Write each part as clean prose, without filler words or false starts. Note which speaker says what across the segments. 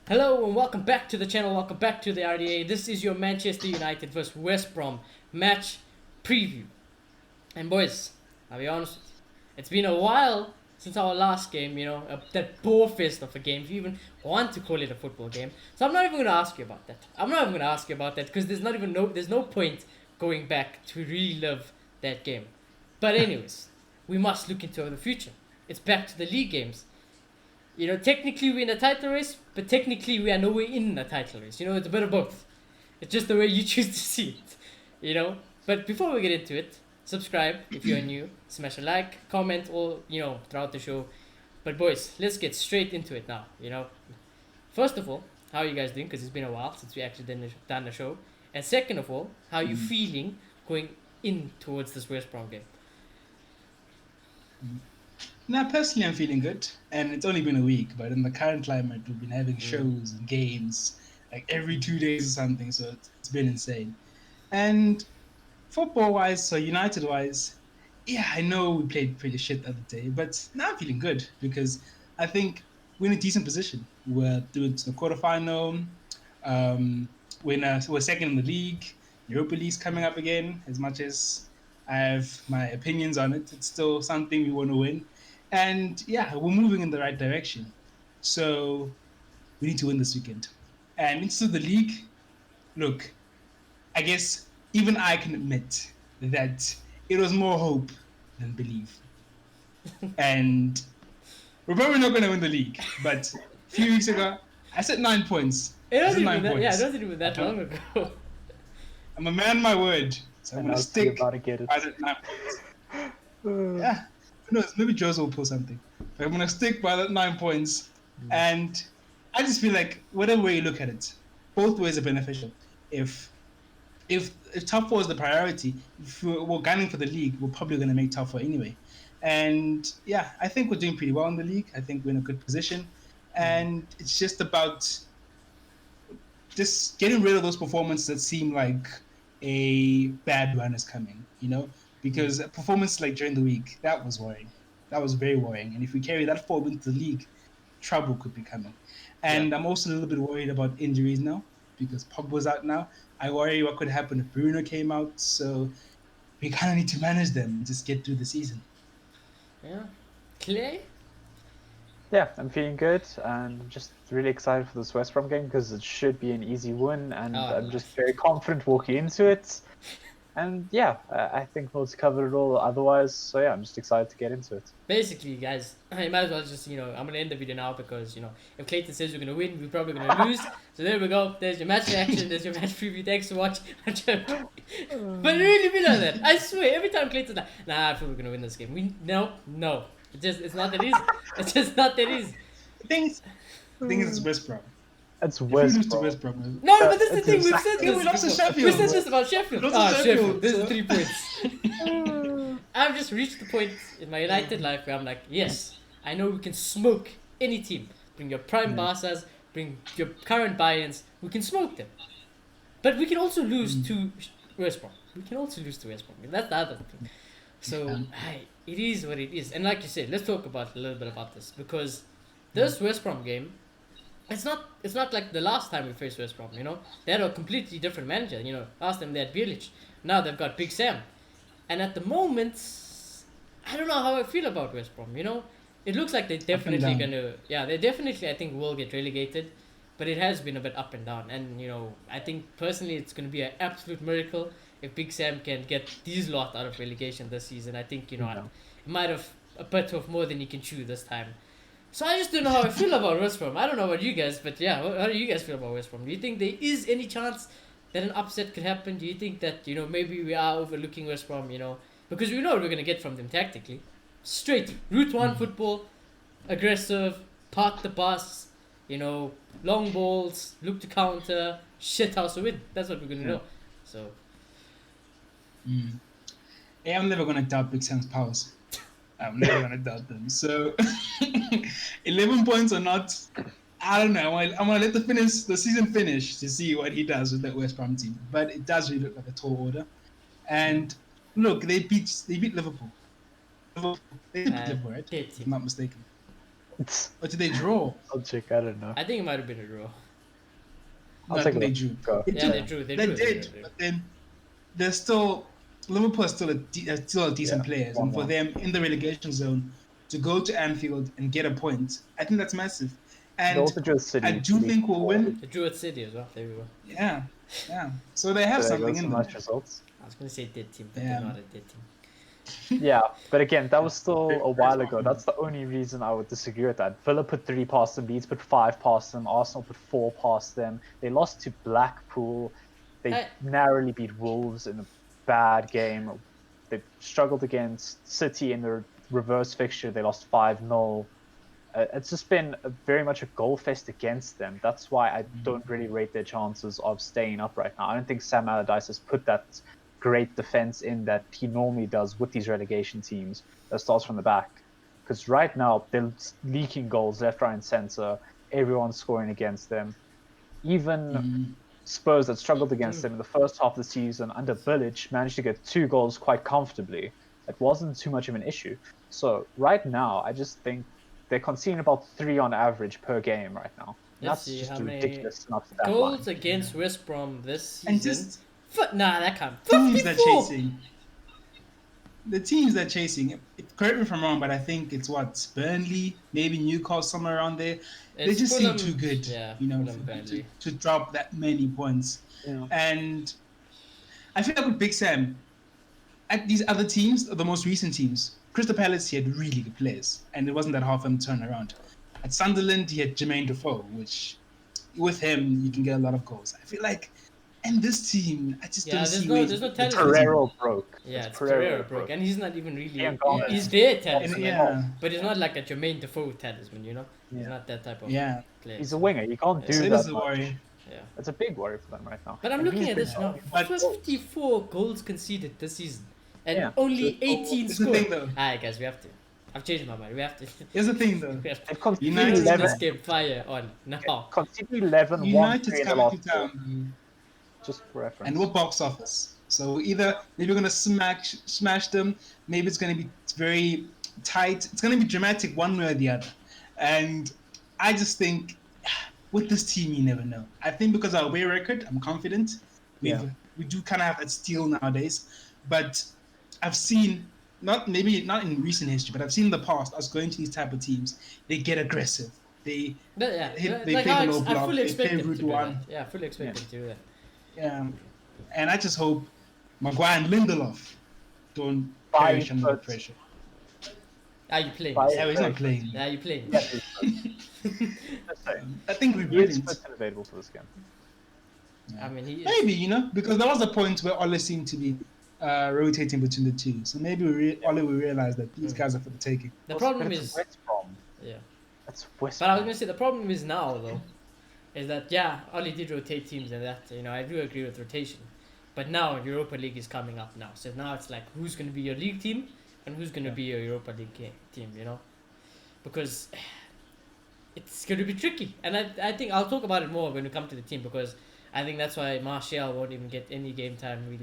Speaker 1: Hello and welcome back to the channel. Welcome back to the RDA. This is your Manchester United vs West Brom match preview. And boys, I'll be honest with you, it's been a while since our last game. That bore fest of a game. If you even want to call it a football game, so I'm not even gonna ask you about that. I'm not even gonna ask you about that because there's no point going back to relive that game. But anyways, we must look into the future. It's back to the league games. Technically we're in a title race, but technically we are nowhere in a title race. It's a bit of both. It's just the way you choose to see it. But before we get into it, subscribe if you're new, smash a like, comment all, throughout the show. But boys, let's get straight into it now. First of all, how are you guys doing? Because it's been a while since we actually done the show. And second of all, how are you feeling going in towards this West Brom game?
Speaker 2: Now, personally, I'm feeling good, and it's only been a week. But in the current climate, we've been having shows and games like every 2 days or something. So it's been insane. And football-wise, so United-wise, yeah, I know we played pretty shit the other day, but now I'm feeling good because I think we're in a decent position. We're through to the quarterfinal. Um, we're second in the league. Europa League's coming up again. As much as I have my opinions on it, it's still something we want to win. And yeah, we're moving in the right direction. So we need to win this weekend. And into the league, look, I guess even I can admit that it was more hope than belief. And we're probably not going to win the league. But a few weeks ago, I said 9 points.
Speaker 1: It
Speaker 2: I
Speaker 1: wasn't
Speaker 2: said
Speaker 1: even
Speaker 2: 9
Speaker 1: that. Yeah, it
Speaker 2: points.
Speaker 1: wasn't even that long ago.
Speaker 2: I'm a man of my word. So I'm
Speaker 3: And
Speaker 2: going
Speaker 3: I
Speaker 2: to
Speaker 3: was still
Speaker 2: stick
Speaker 3: about to get it.
Speaker 2: by that 9 points. Yeah. Who knows? Maybe Jose will pull something. But I'm going to stick by that 9 points. And I just feel like whatever way you look at it, both ways are beneficial. If top four is the priority, if we're gunning for the league, we're probably going to make top four anyway. And yeah, I think we're doing pretty well in the league. I think we're in a good position, and it's just about just getting rid of those performances that seem like a bad run is coming. Because a performance like during the week, that was worrying. That was very worrying. And if we carry that forward into the league, trouble could be coming.
Speaker 1: Yeah.
Speaker 2: And I'm also a little bit worried about injuries now because Pogba's out now. I worry what could happen if Bruno came out. So we kind of need to manage them and just get through the season.
Speaker 1: Yeah. Clay?
Speaker 3: Yeah, I'm feeling good and I'm just really excited for this West Brom game because it should be an easy win and I'm just
Speaker 1: Nice.
Speaker 3: very confident walking into it. And yeah, I think we'll cover it all otherwise. So yeah, I'm just excited to get into it.
Speaker 1: Basically, guys, I might as well just, I'm going to end the video now because, if Clayton says we're going to win, we're probably going to lose. So there we go. There's your match reaction. There's your match preview. Thanks for watching. But it really be like that. I swear, every time Clayton's like, nah, I feel we're going to win this game. No. It's not that easy. It's just not that easy.
Speaker 2: The thing is, it's West Brom.
Speaker 3: It's
Speaker 2: If we
Speaker 3: West
Speaker 2: lose to
Speaker 3: Brom.
Speaker 2: West Brom,
Speaker 1: No, but that's the
Speaker 3: It's
Speaker 1: thing. We've said
Speaker 3: exactly-
Speaker 2: Yeah, we lost to
Speaker 1: this.
Speaker 2: Sheffield.
Speaker 1: We said this about Sheffield.
Speaker 2: We lost to
Speaker 1: Sheffield.
Speaker 2: Sheffield,
Speaker 1: There's
Speaker 2: so-
Speaker 1: 3 points. I've just reached the point in my United life where I'm like, yes, I know we can smoke any team. Bring your prime Barca's, bring your current buy-ins. We can smoke them. But we can also lose to West Brom. We can also lose to West Brom. That's the other thing. So, it is what it is. And like you said, let's talk about a little bit about this because this West Brom game, it's not like the last time we faced West Brom. They had a completely different manager. Last time they had Bielich. Now they've got Big Sam. And at the moment, I don't know how I feel about West Brom. It looks like they're definitely gonna. Yeah, they definitely I think will get relegated, but it has been a bit up and down. And I think personally it's gonna be an absolute miracle if Big Sam can get these lot out of relegation this season. I think it might have a bit of more than he can chew this time. So I just don't know how I feel about West Brom. I don't know about you guys, but yeah, how do you guys feel about West Brom? Do you think there is any chance that an upset could happen? Do you think that maybe we are overlooking West Brom? Because we know what we're gonna get from them tactically, straight route one football, aggressive, park the bus, long balls, look to counter, shit house to win. That's what we're gonna know. So
Speaker 2: yeah, I'm never gonna doubt Big Sam's powers. I'm never gonna doubt them. So 11 points or not, I don't know. I'm gonna let the season finish to see what he does with that West Brom team. But it does really look like a tall order. And look, they beat Liverpool. They beat Liverpool, right?
Speaker 1: hit
Speaker 2: If
Speaker 1: him.
Speaker 2: I'm not mistaken. Or did they draw?
Speaker 3: I'll check. I don't know.
Speaker 1: I think it might have been a draw.
Speaker 2: No, I think they drew.
Speaker 3: Go.
Speaker 1: Yeah, they drew. They
Speaker 2: They
Speaker 1: drew.
Speaker 2: did, but then they're still Liverpool are still a decent players, and for them in the relegation zone to go to Anfield and get a point, I think that's massive. And I do think we'll win.
Speaker 1: They drew at City as well. There we go.
Speaker 2: Yeah. So they have something in them.
Speaker 3: Nice results.
Speaker 1: I was gonna say dead team, but they're not a dead team.
Speaker 3: Yeah, but again, that was still a while ago. That's the only reason I would disagree with that. Villa put 3 past them, Leeds put 5 past them, Arsenal put 4 past them. They lost to Blackpool. They narrowly beat Wolves in a bad game. They struggled against City in the reverse fixture. They lost 5-0. It's just been very much a goal fest against them. That's why I don't really rate their chances of staying up right now. I don't think Sam Allardyce has put that great defense in that he normally does with these relegation teams that starts from the back. Because right now, they're leaking goals left, right, and centre. Everyone's scoring against them. Even Spurs that struggled against them in the first half of the season under Bilic managed to get 2 goals quite comfortably. It wasn't too much of an issue. So right now, I just think they're conceding about 3 on average per game right now.
Speaker 1: Let's
Speaker 3: That's
Speaker 1: see
Speaker 3: just
Speaker 1: how
Speaker 3: ridiculous.
Speaker 1: many goals against West Brom this season.
Speaker 2: And just
Speaker 1: that can't.
Speaker 2: Teams that chasing. The teams that chasing. Correct me if I'm wrong, but I think it's Burnley, maybe Newcastle, somewhere around there. They just seem too good, to drop that many points.
Speaker 3: Yeah.
Speaker 2: And I feel like with Big Sam, at these other teams, the most recent teams, Crystal Palace, he had really good players, and it wasn't that hard for him to turn around. At Sunderland, he had Jermaine Defoe, which with him, you can get a lot of goals. I feel like, and this team, I just don't see
Speaker 1: there's no talent.
Speaker 3: Pereira broke.
Speaker 1: Yeah, it's Pereira broke, and he's not even really. He's
Speaker 3: there
Speaker 1: talisman, but he's not like a Jermaine Defoe talisman, you know. He's not that type of player.
Speaker 3: He's a winger. You can't do
Speaker 2: so
Speaker 3: that.
Speaker 2: It is a worry.
Speaker 1: Yeah,
Speaker 3: it's a big worry for them right now.
Speaker 1: But I'm looking at this now. 54 goals conceded this season, and only 18 scored.
Speaker 2: The thing, though.
Speaker 1: Alright, guys, we have to. I've changed my mind. We have to.
Speaker 2: Here's the thing, though.
Speaker 1: United this game fire on now.
Speaker 3: Conceded 11,
Speaker 2: United's coming to town.
Speaker 3: Just for reference.
Speaker 2: And we're box office. So either maybe we're gonna smash them. Maybe it's gonna be very tight. It's gonna be dramatic one way or the other. And I just think with this team, you never know. I think because our away record, I'm confident. We do kind of have that steal nowadays. But I've seen not in recent history, but I've seen in the past us going to these type of teams. They get aggressive. They play the low block. They play route one.
Speaker 1: Yeah, fully expect them to do that.
Speaker 2: Yeah, and I just hope Maguire and Lindelof don't perish under pressure.
Speaker 1: Are you playing?
Speaker 2: Yeah, he's not playing.
Speaker 1: Are you playing?
Speaker 3: Yeah,
Speaker 2: I think we're brilliant.
Speaker 3: Available for this game.
Speaker 1: Yeah. I mean, he is.
Speaker 2: Maybe, because there was a point where Ole seemed to be rotating between the two. So maybe Ole will realize that these guys are for the taking.
Speaker 1: The problem is
Speaker 3: West Brom.
Speaker 1: Yeah.
Speaker 3: That's West
Speaker 1: But I was gonna say the problem is now though, is that Ole did rotate teams and that I do agree with rotation, but now Europa League is coming up now. So now it's like who's gonna be your league team and who's gonna be your Europa League team, because it's gonna be tricky. And I think I'll talk about it more when we come to the team, because I think that's why Martial won't even get any game time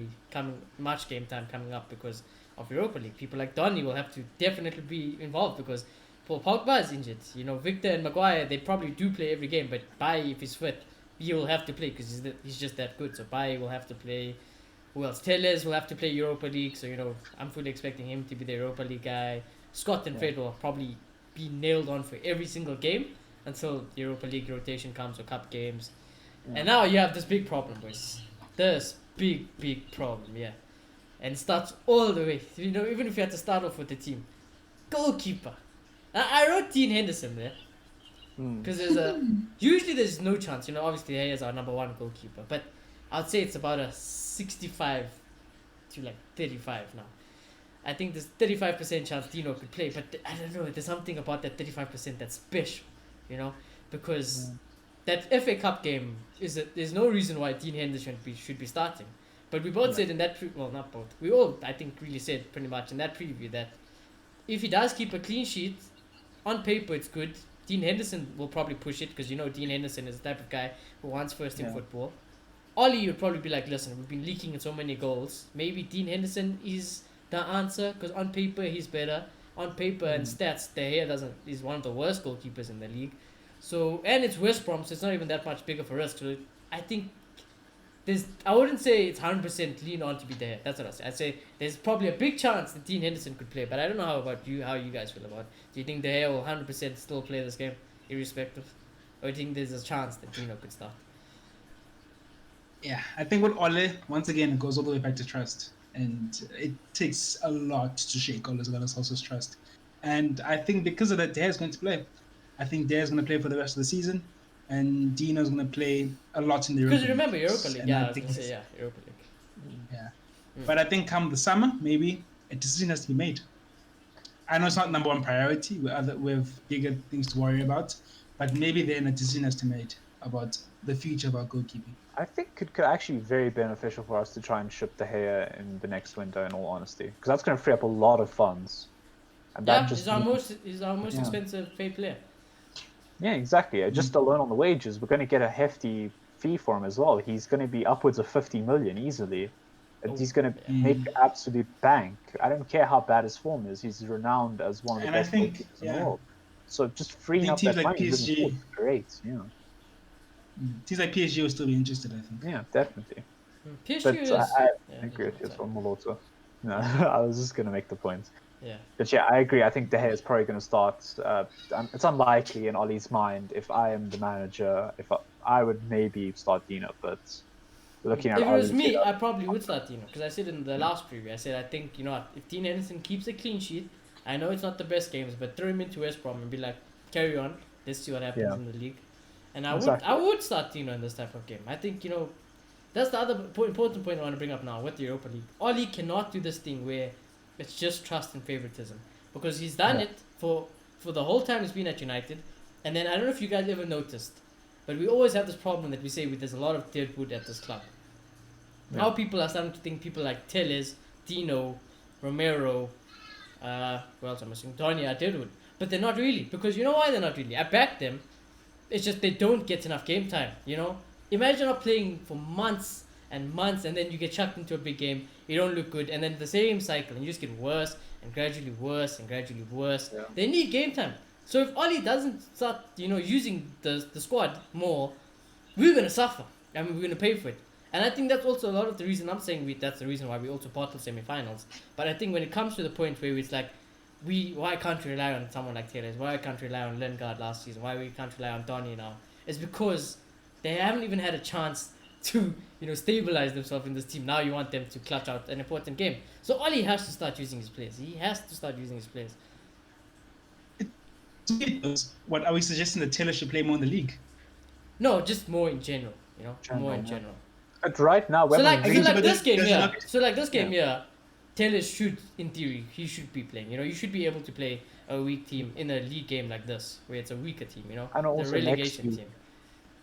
Speaker 1: much game time coming up because of Europa League. People like Donny will have to definitely be involved because Paul Pogba is injured. Victor and Maguire, they probably do play every game, but Bailly, if he's fit, he will have to play because he's just that good. So Bailly will have to play. Who else? Telles will have to play Europa League. So, I'm fully expecting him to be the Europa League guy. Scott and Fred will probably be nailed on for every single game until the Europa League rotation comes or cup games. And now you have this big problem, boys. This big problem, And it starts all the way. Even if you had to start off with the team. Goalkeeper. I wrote Dean Henderson there. Because usually there's no chance. Obviously he is our number one goalkeeper. But I'd say it's about a 65 to 35 now. I think there's 35% chance Dino could play. But I don't know. There's something about that 35% that's special. Because... that FA Cup game there's no reason why Dean Henderson should be starting. But we both said in that not both. We all I think really said pretty much in that preview that if he does keep a clean sheet, on paper it's good. Dean Henderson will probably push it because Dean Henderson is the type of guy who wants first team football. Ollie would probably be like, listen, we've been leaking in so many goals. Maybe Dean Henderson is the answer because on paper he's better. on paper and stats, De Gea is one of the worst goalkeepers in the league. So, and it's West Brom, so it's not even that much bigger for us. So I think I wouldn't say it's 100% lean on to be there. That's what I say. I'd say there's probably a big chance that Dean Henderson could play, but I don't know how you guys feel about it. Do you think De Gea will 100% still play this game, irrespective? Or do you think there's a chance that Dino could start?
Speaker 2: Yeah, I think with Ole, once again, it goes all the way back to trust. And it takes a lot to shake Ole's House's trust. And I think because of that, Deja's going to play. I think Deja's going to play for the rest of the season. And Dino's going to play a lot in the Europa League.
Speaker 1: Because remember, Europa League.
Speaker 2: And
Speaker 1: Yeah, I was going to say, Europa League.
Speaker 2: Yeah. But I think come the summer, maybe a decision has to be made. I know it's not number one priority. We have bigger things to worry about. But maybe then a decision has to be made about the future of our goalkeeping.
Speaker 3: I think it could actually be very beneficial for us to try and ship De Gea in the next window, in all honesty, because that's going to free up a lot of funds. And that
Speaker 1: he's our most expensive paid player.
Speaker 3: Yeah, exactly. Just alone on the wages, we're going to get a hefty fee for him as well. He's going to be upwards of 50 million easily. He's going to make absolute bank. I don't care how bad his form is. He's renowned as one of the best goalkeepers in the world. So just freeing up that
Speaker 2: like
Speaker 3: money
Speaker 2: PSG,
Speaker 3: great. Yeah.
Speaker 2: Teams like PSG will still be interested, I think.
Speaker 3: Yeah, definitely.
Speaker 1: PSG
Speaker 3: but
Speaker 1: is...
Speaker 3: I agree with you on Molotov. No, I was just going to make the point.
Speaker 1: Yeah.
Speaker 3: But yeah, I agree. I think De Gea is probably going to start. It's unlikely in Ollie's mind. If I am the manager, I would maybe start Dino, but looking at
Speaker 1: if it was me, I probably would start Dino, because I said in the last preview, I said I think, you know what, if Dean Henderson keeps a clean sheet, I know it's not the best games, but throw him into West Brom and be like, carry on, let's see what happens in the league. And I would start Dino in this type of game. I think, you know, that's the other important point I want to bring up now with the Europa League. Ollie cannot do this thing where it's just trust and favoritism, because he's done it for the whole time he's been at United. And then I don't know if you guys ever noticed, but we always have this problem that we say there's a lot of deadwood at this club. Now people are starting to think people like Telles, Dino, Romero, who else am I saying? Donny are deadwood. But they're not really, because you know why they're not really? I backed them. It's just they don't get enough game time, you know? Imagine not playing for months and months, and then you get chucked into a big game, you don't look good, and then the same cycle, and you just get worse and gradually worse and gradually worse. Yeah. They need game time. So if Ollie doesn't start, you know, using the squad more, we're gonna suffer, and we're gonna pay for it. And I think that's also a lot of the reason I'm saying that's the reason why we also bottled semi-finals. But I think when it comes to the point where it's like, why can't we rely on someone like Taylor? Why can't we rely on Lingard last season? Why we can't rely on Donny now? It's because they haven't even had a chance to, you know, stabilize themselves in this team. Now you want them to clutch out an important game. So Ollie has to start using his players. He has to start using his players.
Speaker 2: What are we suggesting that Taylor should play more in the league?
Speaker 1: No, just more in general. You know, more in general.
Speaker 3: But right now,
Speaker 1: so like this game here, Taylor should, in theory, he should be playing. You know, you should be able to play a weak team in a league game like this, where it's a weaker team. You know,
Speaker 3: and also
Speaker 1: the relegation team.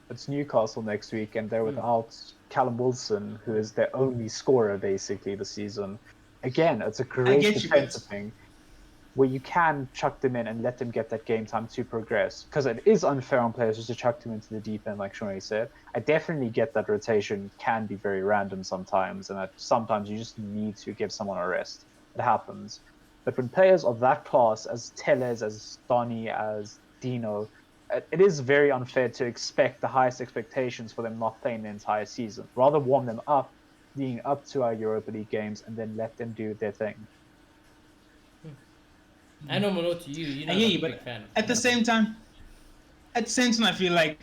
Speaker 3: It's Newcastle next week, and they're without Callum Wilson, who is their only scorer basically this season. Again, it's a great defensive thing where you can chuck them in and let them get that game time to progress. Because it is unfair on players just to chuck them into the deep end, like Shoney said. I definitely get that rotation can be very random sometimes, and that sometimes you just need to give someone a rest. It happens. But when players of that class, as Telles, as Donny, as Dino, it is very unfair to expect the highest expectations for them not playing the entire season. Rather warm them up, leading up to our Europa League games, and then let them do their thing.
Speaker 1: I know, Molo, to you.
Speaker 2: I hear you, but at the same time, I feel like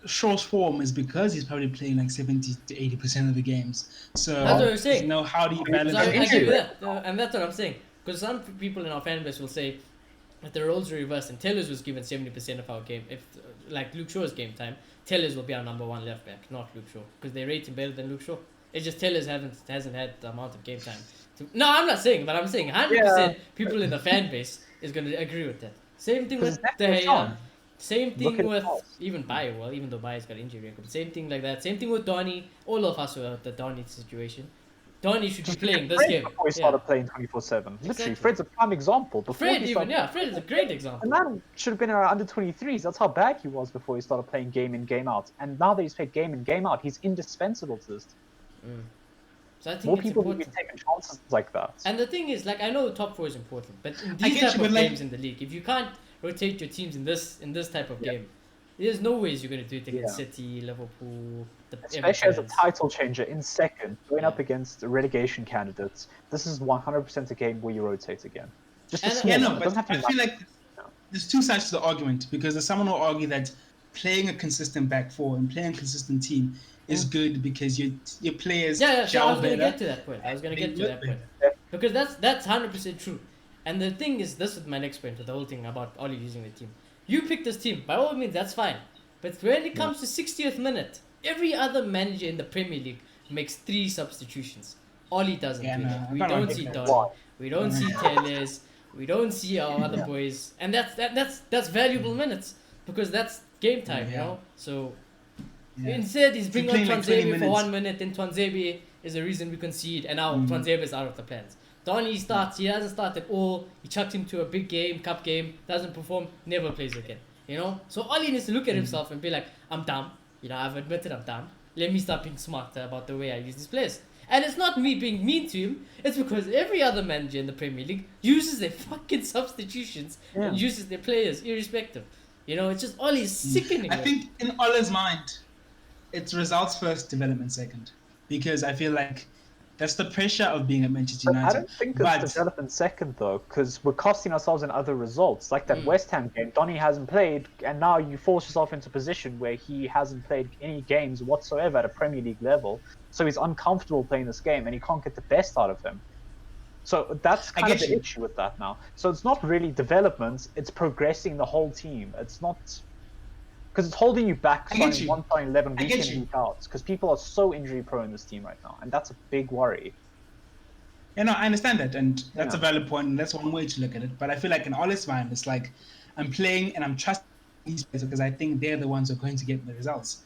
Speaker 2: Shaw's form is because he's probably playing like 70 to 80% of the games. So
Speaker 1: that's what I'm saying.
Speaker 2: You know, how do you balance
Speaker 1: I agree with that, and that's what I'm saying. Because some people in our fan base will say that the roles are reversed, and Tellers was given 70% of our game. If like Luke Shaw's game time, Tellers will be our number one left back, not Luke Shaw, because they rate him better than Luke Shaw. It's just Tellers hasn't had the amount of game time. No, I'm not saying, but I'm saying 100% people in the fan base is going to agree with that. Same thing with De Gea. Same thing with even Bayo. Well, even though Bayo's got injury record. Same thing like that. Same thing with Donny. All of us were at the Donny situation. Donny should be playing this game.
Speaker 3: Before he started playing 24/7. Literally, Fred's a prime example.
Speaker 1: Fred is a great example.
Speaker 3: And that should have been our under 23s. That's how bad he was before he started playing game in, game out. And now that he's played game in, game out, he's indispensable to this.
Speaker 1: So I think
Speaker 3: More
Speaker 1: it's
Speaker 3: people will be
Speaker 1: important.
Speaker 3: taking chances like that.
Speaker 1: And the thing is, like, I know top 4 is important, but in
Speaker 2: I
Speaker 1: these
Speaker 2: get
Speaker 1: type
Speaker 2: you,
Speaker 1: of
Speaker 2: but, like-
Speaker 1: games in the league, if you can't rotate your teams in this type of
Speaker 3: Yeah.
Speaker 1: game, there's no ways you're gonna do it against
Speaker 3: Yeah.
Speaker 1: City, Liverpool, the
Speaker 3: Especially as a
Speaker 1: Evertons.
Speaker 3: title changer in second, going
Speaker 1: Yeah.
Speaker 3: up against relegation candidates. This is 100% a game where you rotate again. Just a
Speaker 1: And-
Speaker 3: small
Speaker 2: Yeah,
Speaker 3: one.
Speaker 2: no,
Speaker 3: It
Speaker 2: but
Speaker 3: doesn't have to
Speaker 2: I
Speaker 3: be
Speaker 2: feel
Speaker 3: much.
Speaker 2: like there's two sides to the argument because there's someone who will argue that playing a consistent back four and playing a consistent team is good because your players
Speaker 1: Yeah, so I
Speaker 2: gel
Speaker 1: was gonna
Speaker 2: better.
Speaker 1: get to that point. I was gonna
Speaker 2: They
Speaker 1: get to
Speaker 2: work
Speaker 1: that point.
Speaker 2: better.
Speaker 1: Because that's 100% true. And the thing is, this is my next point with the whole thing about Oli using the team. You pick this team, by all means, that's fine. But when it comes to 60th minute, every other manager in the Premier League makes 3 substitutions. Oli doesn't
Speaker 2: Yeah,
Speaker 1: do
Speaker 2: no,
Speaker 1: that.
Speaker 2: I
Speaker 1: We
Speaker 2: can't
Speaker 1: don't
Speaker 2: argue
Speaker 1: see
Speaker 2: that.
Speaker 1: Donny. We don't see Telles. We don't see our other
Speaker 3: Yeah.
Speaker 1: boys. And that's valuable minutes. Because that's game time, you
Speaker 2: Yeah.
Speaker 1: know? So
Speaker 2: Yeah.
Speaker 1: instead, he's bringing on
Speaker 2: playing like 20
Speaker 1: Twanzebe for
Speaker 2: minutes.
Speaker 1: 1 minute, and Twanzebe is the reason we concede, and now Twanzebe is out of the plans. Donny starts, he hasn't started all, he chucked him to a big game, cup game, doesn't perform, never plays again. You know? So Oli needs to look at himself and be like, I'm dumb. You know, I've admitted I'm dumb. Let me start being smarter about the way I use these players. And it's not me being mean to him, it's because every other manager in the Premier League uses their fucking substitutions and uses their players irrespective. You know, it's just Oli's sickening.
Speaker 2: I think in Ola's mind, it's results first, development second, because I feel like that's the pressure of being at Manchester
Speaker 3: But I
Speaker 2: United.
Speaker 3: don't think it's development second though, because we're costing ourselves in other results. Like that West Ham game, Donny hasn't played, and now you force yourself into a position where he hasn't played any games whatsoever at a Premier League level. So he's uncomfortable playing this game, and he can't get the best out of him. So that's kind of
Speaker 2: get
Speaker 3: the
Speaker 2: you.
Speaker 3: issue with that now. So it's not really development; it's progressing the whole team. It's not because it's holding you back
Speaker 2: I get
Speaker 3: starting
Speaker 2: you.
Speaker 3: 1 point 11
Speaker 2: I
Speaker 3: week
Speaker 2: get
Speaker 3: in
Speaker 2: you.
Speaker 3: week out because people are so injury prone in this team right now, and that's a big worry.
Speaker 2: You know, I understand that, and that's a
Speaker 3: Yeah.
Speaker 2: valid point, and that's one way to look at it. But I feel like in Ola's mind, it's like I'm playing and I'm trusting these players because I think they're the ones who are going to get the results.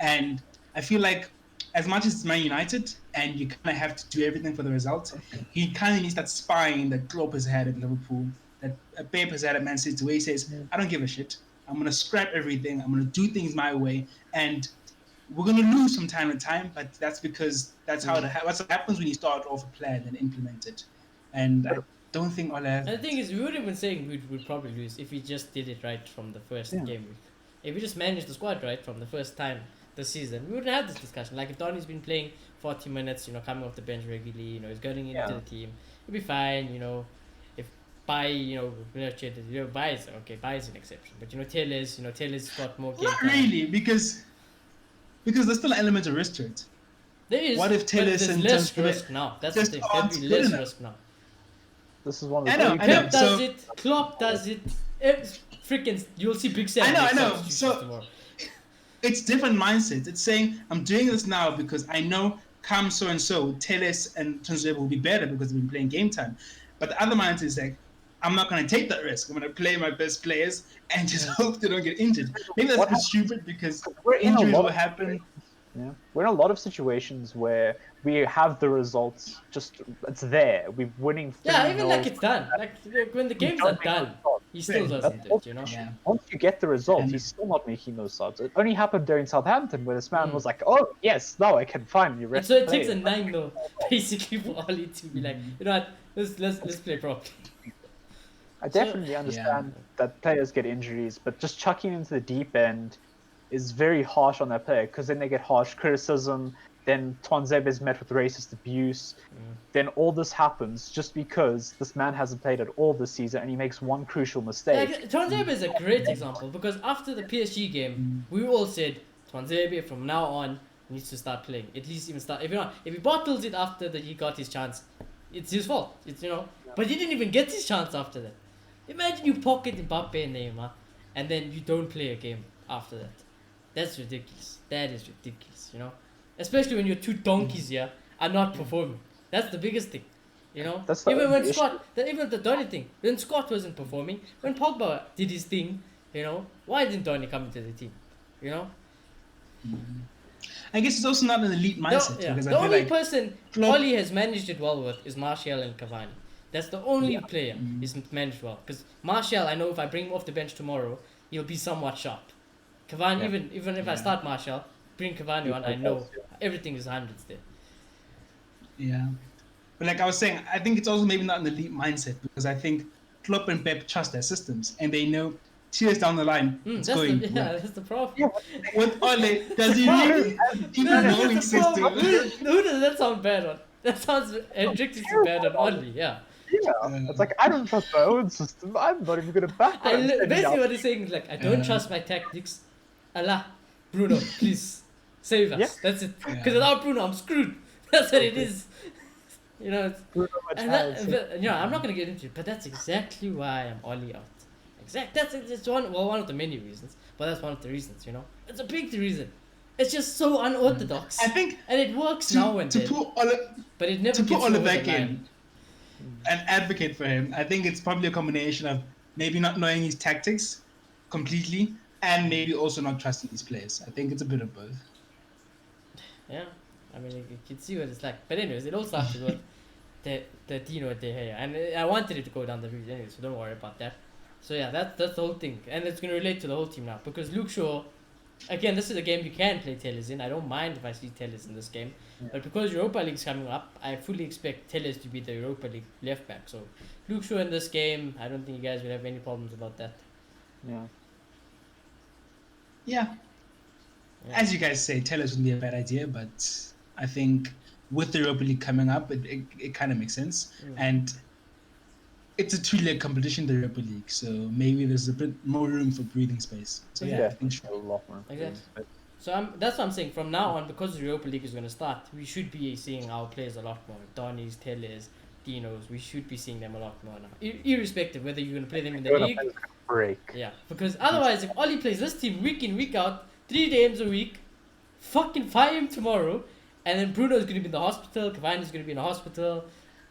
Speaker 2: And I feel like as much as it's Man United and you kind of have to do everything for the result, he kind of needs that spine that Klopp has had at Liverpool, that Pep has had at Man City, where he says, I don't give a shit. I'm going to scrap everything. I'm going to do things my way. And we're going to lose from time to time, but that's because that's how what happens when you start off a plan and implement it. And I don't think Ola has
Speaker 1: And the
Speaker 2: that.
Speaker 1: thing is, we would have been saying we'd probably lose if we just did it right from the first game week. If we just managed the squad right from the first time this season, we wouldn't have this discussion. Like if Donny's been playing 40 minutes, you know, coming off the bench regularly, you know, he's getting into the team, it'll be fine, you know. If Bai is okay, Bai is an exception. But you know, Taylor's got more game
Speaker 2: Not
Speaker 1: time.
Speaker 2: really, because there's still an element of risk to it.
Speaker 1: There is,
Speaker 2: What if
Speaker 1: but
Speaker 2: Taylor's
Speaker 1: there's
Speaker 2: in
Speaker 1: less
Speaker 2: terms of
Speaker 1: risk now. That's the
Speaker 2: just
Speaker 1: thing.
Speaker 2: aren't
Speaker 1: There'll be
Speaker 2: good
Speaker 1: less
Speaker 2: enough.
Speaker 1: risk now.
Speaker 3: This is one of the
Speaker 2: I know,
Speaker 3: big-
Speaker 2: I know.
Speaker 1: Pep does
Speaker 2: So-
Speaker 1: it, Klopp does it. Freaking, you'll see Big Sam.
Speaker 2: I know,
Speaker 1: make
Speaker 2: I know.
Speaker 1: substitutions
Speaker 2: So-
Speaker 1: tomorrow.
Speaker 2: It's different mindset. It's saying I'm doing this now because I know come so and so, Teles and Tunzebe will be better because they've been playing game time. But the other mindset is like, I'm not going to take that risk. I'm going to play my best players and just hope they don't get injured. Maybe that's a bit stupid because
Speaker 3: We're in a
Speaker 2: injuries
Speaker 3: lot
Speaker 2: will
Speaker 3: of
Speaker 2: happen.
Speaker 3: Yeah, we're in a lot of situations where we have the results, just it's there. We're winning.
Speaker 1: Yeah, even
Speaker 3: 3-0.
Speaker 1: like it's done. Like when the games are
Speaker 3: don't make
Speaker 1: done,
Speaker 3: those subs.
Speaker 1: he still
Speaker 2: Right.
Speaker 1: doesn't do it, you know?
Speaker 2: Yeah.
Speaker 3: Once you get the result,
Speaker 2: And-
Speaker 3: he's still not making those subs. It only happened during Southampton, where this man was like, "Oh yes, now I can finally
Speaker 1: And
Speaker 3: rest."
Speaker 1: so it
Speaker 3: play."
Speaker 1: takes a 9-0 basically for Oli to be like, you know what, let's play properly.
Speaker 3: I definitely understand that players get injuries, but just chucking into the deep end is very harsh on that player because then they get harsh criticism. Then Twanzebe is met with racist abuse. Then all this happens just because this man hasn't played at all this season and he makes one crucial mistake.
Speaker 1: Like, Twanzebe is a great example because after the PSG game, we all said Twanzebe from now on needs to start playing. At least even start. If he bottles it after that he got his chance, it's his fault. It's but he didn't even get his chance after that. Imagine you pocket Mbappe and Neymar, and then you don't play a game after that. That's ridiculous. That is ridiculous. Especially when your two donkeys here are not performing. That's the biggest thing.
Speaker 3: That's the
Speaker 1: Even when
Speaker 3: issue.
Speaker 1: even the Donny thing, when Scott wasn't performing, when Pogba did his thing, why didn't Donny come into the team?
Speaker 2: I guess it's also not an elite mindset. Because
Speaker 1: The
Speaker 2: I feel
Speaker 1: only
Speaker 2: like
Speaker 1: person
Speaker 2: Klopp-
Speaker 1: Oli has managed it well with is Martial and Cavani. That's the only player he's managed well. Because Martial, I know if I bring him off the bench tomorrow, he'll be somewhat sharp. Cavani, even if I start Martial, bring Cavani on, I know everything is hundreds there.
Speaker 2: Yeah. But like I was saying, I think it's also maybe not an elite mindset because I think Klopp and Pep trust their systems and they know 2 years down the line it's
Speaker 1: That's the
Speaker 2: going to work.
Speaker 1: that's the problem.
Speaker 3: Yeah,
Speaker 2: With Ole, does he
Speaker 1: Problem.
Speaker 2: really even know his
Speaker 1: That's the problem.
Speaker 2: system?
Speaker 1: Who does that sound bad on? That sounds ridiculously bad on Only. Yeah.
Speaker 3: yeah. It's like I don't trust my own system. I'm not even gonna back what I'm sending
Speaker 1: Basically
Speaker 3: out.
Speaker 1: what he's saying is like I don't trust my tactics. Allah, Bruno, please save us.
Speaker 3: Yeah.
Speaker 1: That's it.
Speaker 2: Yeah.
Speaker 1: Because without Bruno, I'm screwed. That's what it is. You know,
Speaker 3: Bruno
Speaker 1: and I'm not gonna get into it, but that's exactly why I'm Ollie out. That's one of the many reasons, but that's one of the reasons. You know, it's a big reason. It's just so unorthodox.
Speaker 2: I think
Speaker 1: and it works now and
Speaker 2: to
Speaker 1: then,
Speaker 2: put Ole,
Speaker 1: but it never
Speaker 2: to put
Speaker 1: gets
Speaker 2: Ole
Speaker 1: over
Speaker 2: back
Speaker 1: the line.
Speaker 2: in and advocate for him, I think it's probably a combination of maybe not knowing his tactics completely and maybe also not trusting his players. I think it's a bit of both.
Speaker 1: Yeah, I mean, you can see what it's like. But anyways, it all started with the Dino De Gea, and I wanted it to go down the route anyway, so don't worry about that. So yeah, that's the whole thing, and it's going to relate to the whole team now because Luke Shaw, again, this is a game you can play Tellez in. I don't mind if I see Tellez in this game, but because Europa League's coming up, I fully expect Tellez to be the Europa League left back. So Luke Shaw in this game, I don't think you guys will have any problems about that.
Speaker 3: Yeah.
Speaker 2: Yeah. As you guys say, Tellez wouldn't be a bad idea, but I think with the Europa League coming up, it kind of makes sense. And it's a 2-leg competition, the Europa League, so maybe there's a bit more room for breathing space. So yeah, I think
Speaker 3: a lot more.
Speaker 1: Exactly. So that's what I'm saying. From now on, because the Europa League is going to start, we should be seeing our players a lot more. Donnies, Tellez, Dinos, we should be seeing them a lot more now. Irrespective whether you're going to play them in the league.
Speaker 3: Break.
Speaker 1: Yeah, because otherwise, if Oli plays this team week in, week out, 3 games a week, fucking fire him tomorrow, and then Bruno's going to be in the hospital, Cavani's going to be in the hospital,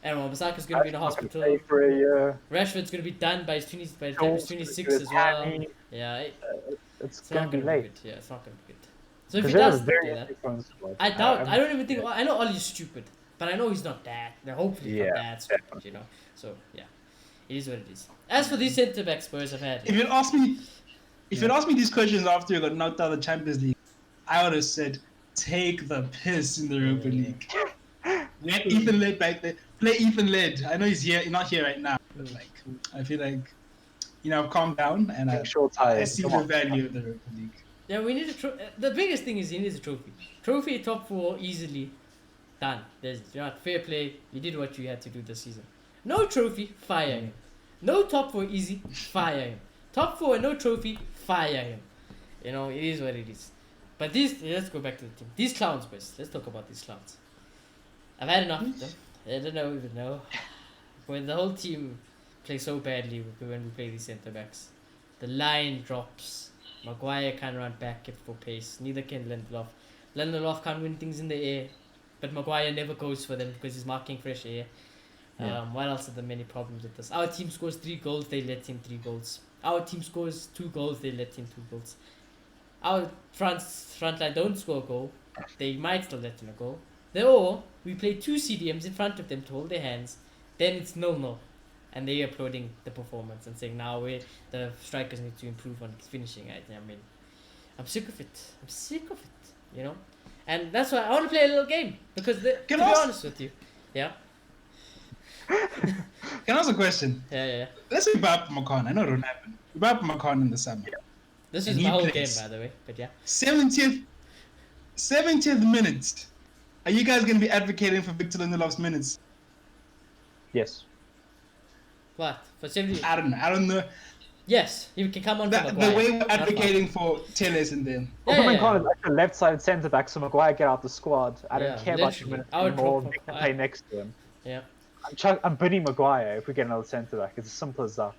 Speaker 1: and Bissaka's going to be in the hospital.
Speaker 3: For a year.
Speaker 1: Rashford's going to be done by his 26 as well. Yeah,
Speaker 3: it's going to be late.
Speaker 1: Good. Yeah, it's not going to be good. So if he does do that, I doubt. I don't even think. I know Ollie's stupid, but I know he's not that. Hopefully, not that stupid. You know. So yeah, it is what it is. As for these centre back Spurs have had,
Speaker 2: if you'd asked me these questions after you got knocked out of the Champions League, I would have said, take the piss in the Europa League. Let Ethan Led back there. Play Ethan Led. I know he's not here right now, but like, I feel like, I've calmed down and I see the value of the Europa League.
Speaker 1: Yeah, we need a the biggest thing is he needs a trophy. Trophy top 4 easily done. There's fair play. You did what you had to do this season. No trophy, fire him. No top 4 easy, fire him. Top 4 and no trophy, fire him. It is what it is. But let's go back to the team. These clowns, boys. Let's talk about these clowns. I've had enough of them. I don't even know. When the whole team plays so badly when we play these centre backs, the line drops. Maguire can't run back at full pace. Neither can Lindelof. Lindelof can't win things in the air, but Maguire never goes for them because he's marking fresh air. What else are the many problems with this? Our team scores 3 goals, they let in 3 goals. Our team scores 2 goals, they let in 2 goals. Our front line don't score a goal, they might still let in a goal. Or we play 2 CDMs in front of them to hold their hands, then it's 0-0. And they're applauding the performance and saying now the strikers need to improve on finishing. I mean, I'm sick of it. And that's why I want to play a little game because to be honest with you, yeah.
Speaker 2: Can I ask a question?
Speaker 1: Yeah.
Speaker 2: Let's say Bap Macon. I know it won't happen. Bap Macon in the summer. Yeah.
Speaker 1: This is my whole game, by the way. But yeah.
Speaker 2: 70th minute. Are you guys going to be advocating for Victor Lindelof's minutes?
Speaker 3: Yes.
Speaker 1: What? For 70?
Speaker 2: I don't know.
Speaker 1: Yes, you can come on
Speaker 2: the way we're advocating for Tellez and them.
Speaker 3: Macon is like a left-sided centre back, so Maguire get out the squad. I don't care about your minutes anymore. They can play next to him.
Speaker 1: Yeah.
Speaker 3: I'm bidding Maguire if we get another centre back. It's as simple as that.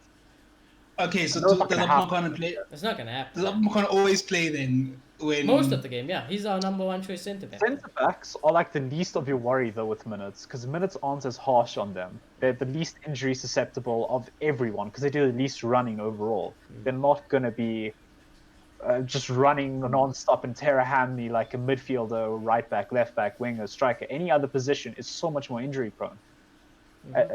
Speaker 2: Okay, so does Macon play?
Speaker 1: It's not gonna happen.
Speaker 2: Does Macon always play then?
Speaker 1: Most of the game, yeah. He's our number 1 choice centre back.
Speaker 3: Centre backs are like the least of your worry though with minutes, because minutes aren't as harsh on them. They're the least injury susceptible of everyone because they do the least running overall. They're not gonna be just running non-stop and tear a hammy like a midfielder, right back, left back, winger, striker. Any other position is so much more injury prone.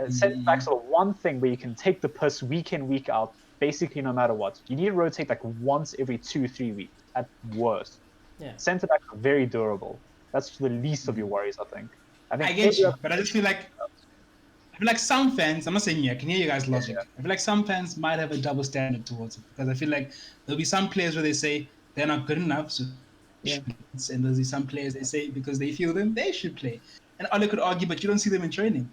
Speaker 3: Centre backs are one thing where you can take the piss week in, week out, basically no matter what. You need to rotate like once every 2-3 weeks at worst.
Speaker 1: Yeah.
Speaker 3: Centre backs are very durable. That's the least of your worries, I think. think
Speaker 2: I get you, but I just feel like some fans. I'm not saying I can hear you guys' logic. I feel like some fans might have a double standard towards it because I feel like there'll be some players where they say they're not good enough, so and there'll be some players they say because they feel them they should play. And Ole could argue, but you don't see them in training.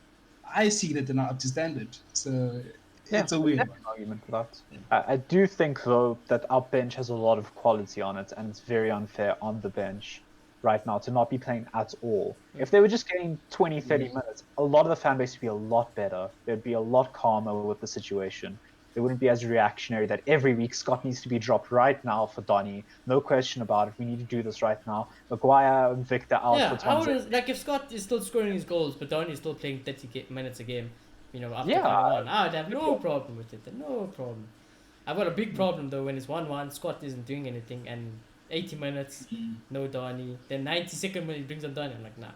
Speaker 2: I see that they're not up to standard, so it's a weird one.
Speaker 3: Argument for that. I do think though that our bench has a lot of quality on it, and it's very unfair on the bench right now to not be playing at all. If they were just getting 20, 30 minutes, a lot of the fan base would be a lot better. They'd be a lot calmer with the situation. They wouldn't be as reactionary that every week Scott needs to be dropped right now for Donny. No question about it. We need to do this right now. Maguire and Victor out
Speaker 1: Yeah,
Speaker 3: for
Speaker 1: I
Speaker 3: Tom.
Speaker 1: would like if Scott is still scoring his goals, but Donny is still playing 30 minutes a game. After
Speaker 3: Yeah.
Speaker 1: coming on, I would have no problem with it. No problem. I've got a big problem though when it's 1-1. Scott isn't doing anything, and 80 minutes, no Donny. Then 92nd minute he brings on Donny. I'm like, nah.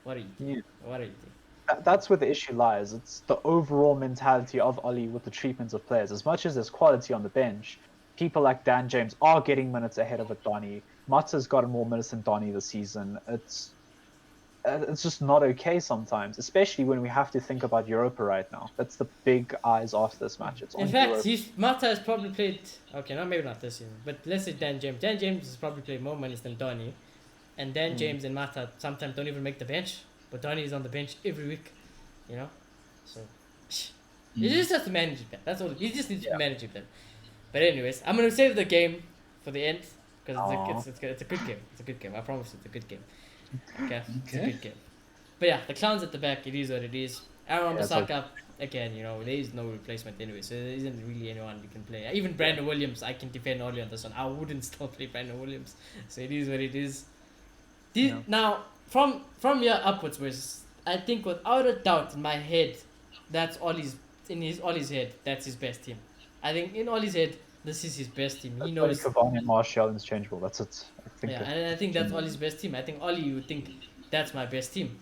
Speaker 1: What are you doing? What are you doing?
Speaker 3: That's where the issue lies. It's the overall mentality of Ollie with the treatment of players. As much as there's quality on the bench, people like Dan James are getting minutes ahead of Donny. Mata's gotten more minutes than Donny this season. It's just not okay sometimes, especially when we have to think about Europa right now. That's the big eyes after this match. It's
Speaker 1: In fact, Mata has probably played. Okay, maybe not this season, but let's say Dan James. Dan James has probably played more minutes than Donny, and Dan James and Mata sometimes don't even make the bench, but Donny is on the bench every week. So you just have to manage it. That's all. You just need to manage it. But anyways, I'm gonna save the game for the end because it's a good game. It's a good game. I promise it's a good game. Okay. It's a good game. But yeah, the clowns at the back. It is what it is. Aaron Bissaka again. There is no replacement anyway, so there isn't really anyone we can play. Even Brandon Williams, I can defend Ollie on this one. I wouldn't still play Brandon Williams. So it is what it is. Now from here upwards, was I think without a doubt in my head, that's Ollie's head. That's his best team. I think in Ollie's head, this is his best team. He knows.
Speaker 3: Cavani and Martial interchangeable. That's it.
Speaker 1: I think that's Ollie's best team. I think Ollie would think that's my best team.